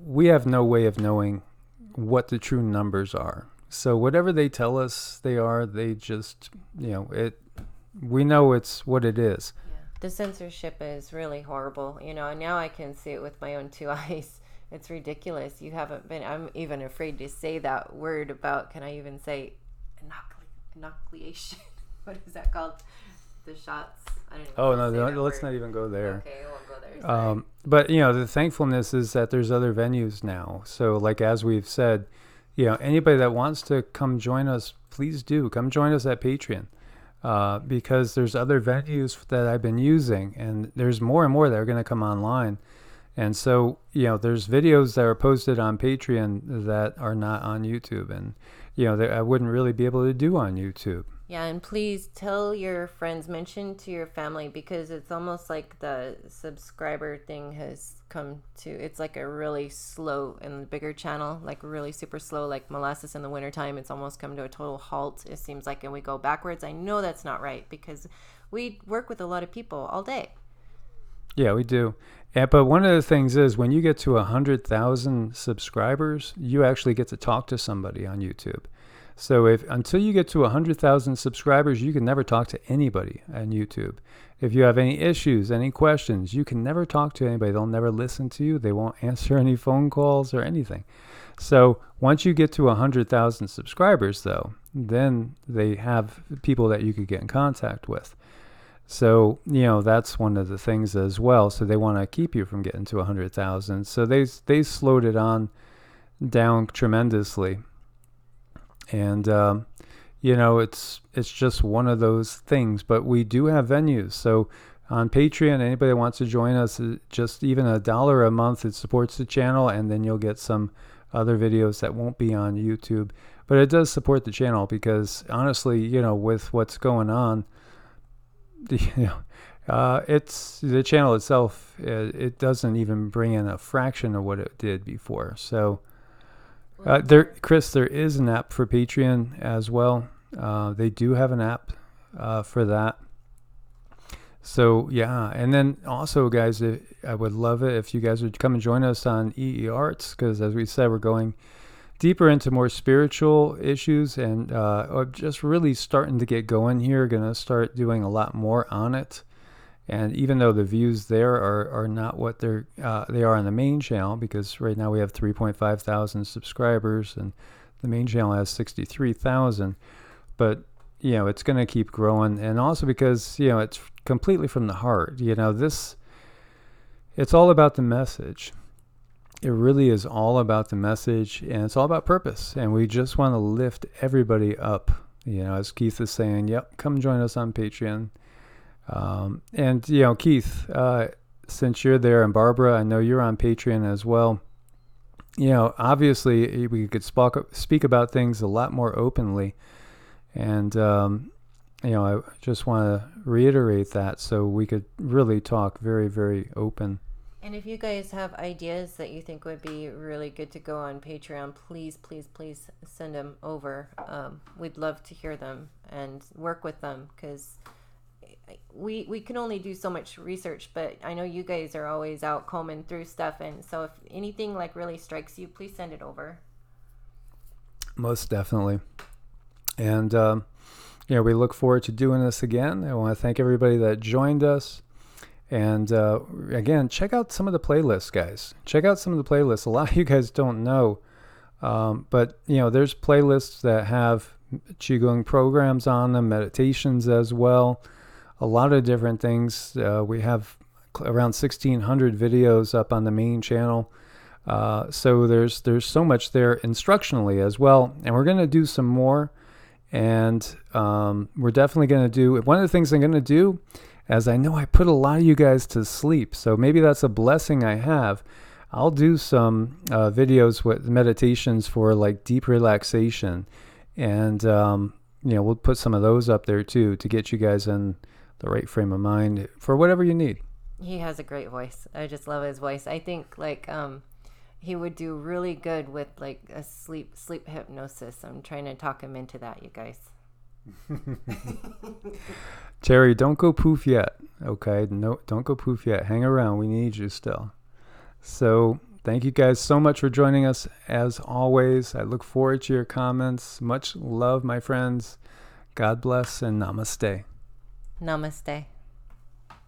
we have no way of knowing what the true numbers are. So whatever they tell us they are, they just, we know it's what it is. Yeah. The censorship is really horrible, and now I can see it with my own two eyes. It's ridiculous. I'm even afraid to say that word about, can I even say inoculation? What is that called? The shots? I don't even know. Let's not even go there. Okay, I won't go there. But the thankfulness is that there's other venues now. So like, as we've said, anybody that wants to come join us, please do come join us at Patreon, because there's other venues that I've been using, and there's more and more that are going to come online. And so, there's videos that are posted on Patreon that are not on YouTube, and that I wouldn't really be able to do on YouTube. Yeah, and please tell your friends, mention to your family, because it's almost like the subscriber thing has come to, it's like a really slow and bigger channel, like really super slow, like molasses in the wintertime. It's almost come to a total halt, it seems like, and we go backwards. I know that's not right, because we work with a lot of people all day. Yeah, we do. But one of the things is, when you get to 100,000 subscribers, you actually get to talk to somebody on YouTube. So until you get to 100,000 subscribers, you can never talk to anybody on YouTube. If you have any issues, any questions, you can never talk to anybody. They'll never listen to you. They won't answer any phone calls or anything. So once you get to 100,000 subscribers, though, then they have people that you could get in contact with. So, that's one of the things as well. So they want to keep you from getting to 100,000. So they slowed it down tremendously. And, it's just one of those things. But we do have venues. So on Patreon, anybody that wants to join us, just even $1 a month, it supports the channel. And then you'll get some other videos that won't be on YouTube. But it does support the channel, because honestly, with what's going on, it's the channel itself. It doesn't even bring in a fraction of what it did before. So, Chris, there is an app for Patreon as well. They do have an app for that. So yeah, and then also, guys, I would love it if you guys would come and join us on EE-Arts, because as we said, we're going deeper into more spiritual issues, and just really starting to get going here. Going to start doing a lot more on it. And even though the views there are not what they are on the main channel, because right now we have 3.5 thousand subscribers and the main channel has 63,000, but it's going to keep growing. And also because it's completely from the heart. It's all about the message. It really is all about the message, and it's all about purpose. And we just want to lift everybody up. As Keith is saying, yep, come join us on Patreon. And Keith, since you're there, and Barbara, I know you're on Patreon as well. Obviously we could speak about things a lot more openly. And, I just want to reiterate that, so we could really talk very, very open. And if you guys have ideas that you think would be really good to go on Patreon, please, please, please send them over. We'd love to hear them and work with them, because we can only do so much research, but I know you guys are always out combing through stuff, and so if anything like really strikes you, please send it over. Most definitely. And we look forward to doing this again. I want to thank everybody that joined us. And again, check out some of the playlists, guys. Check out some of the playlists. A lot of you guys don't know, but there's playlists that have QiGong programs on them, meditations as well. A lot of different things. We have around 1,600 videos up on the main channel. So there's so much there instructionally as well. And we're going to do some more. And we're definitely going to do, one of the things I'm going to do, as I know I put a lot of you guys to sleep, so maybe that's a blessing I have. I'll do some videos with meditations for like deep relaxation. And, we'll put some of those up there too, to get you guys in the right frame of mind for whatever you need. He has a great voice. I just love his voice. I think he would do really good with like a sleep hypnosis. I'm trying to talk him into that, you guys. Terry, don't go poof yet. Okay, no, don't go poof yet. Hang around. We need you still. So thank you guys so much for joining us. As always, I look forward to your comments. Much love, my friends. God bless, and namaste. Namaste.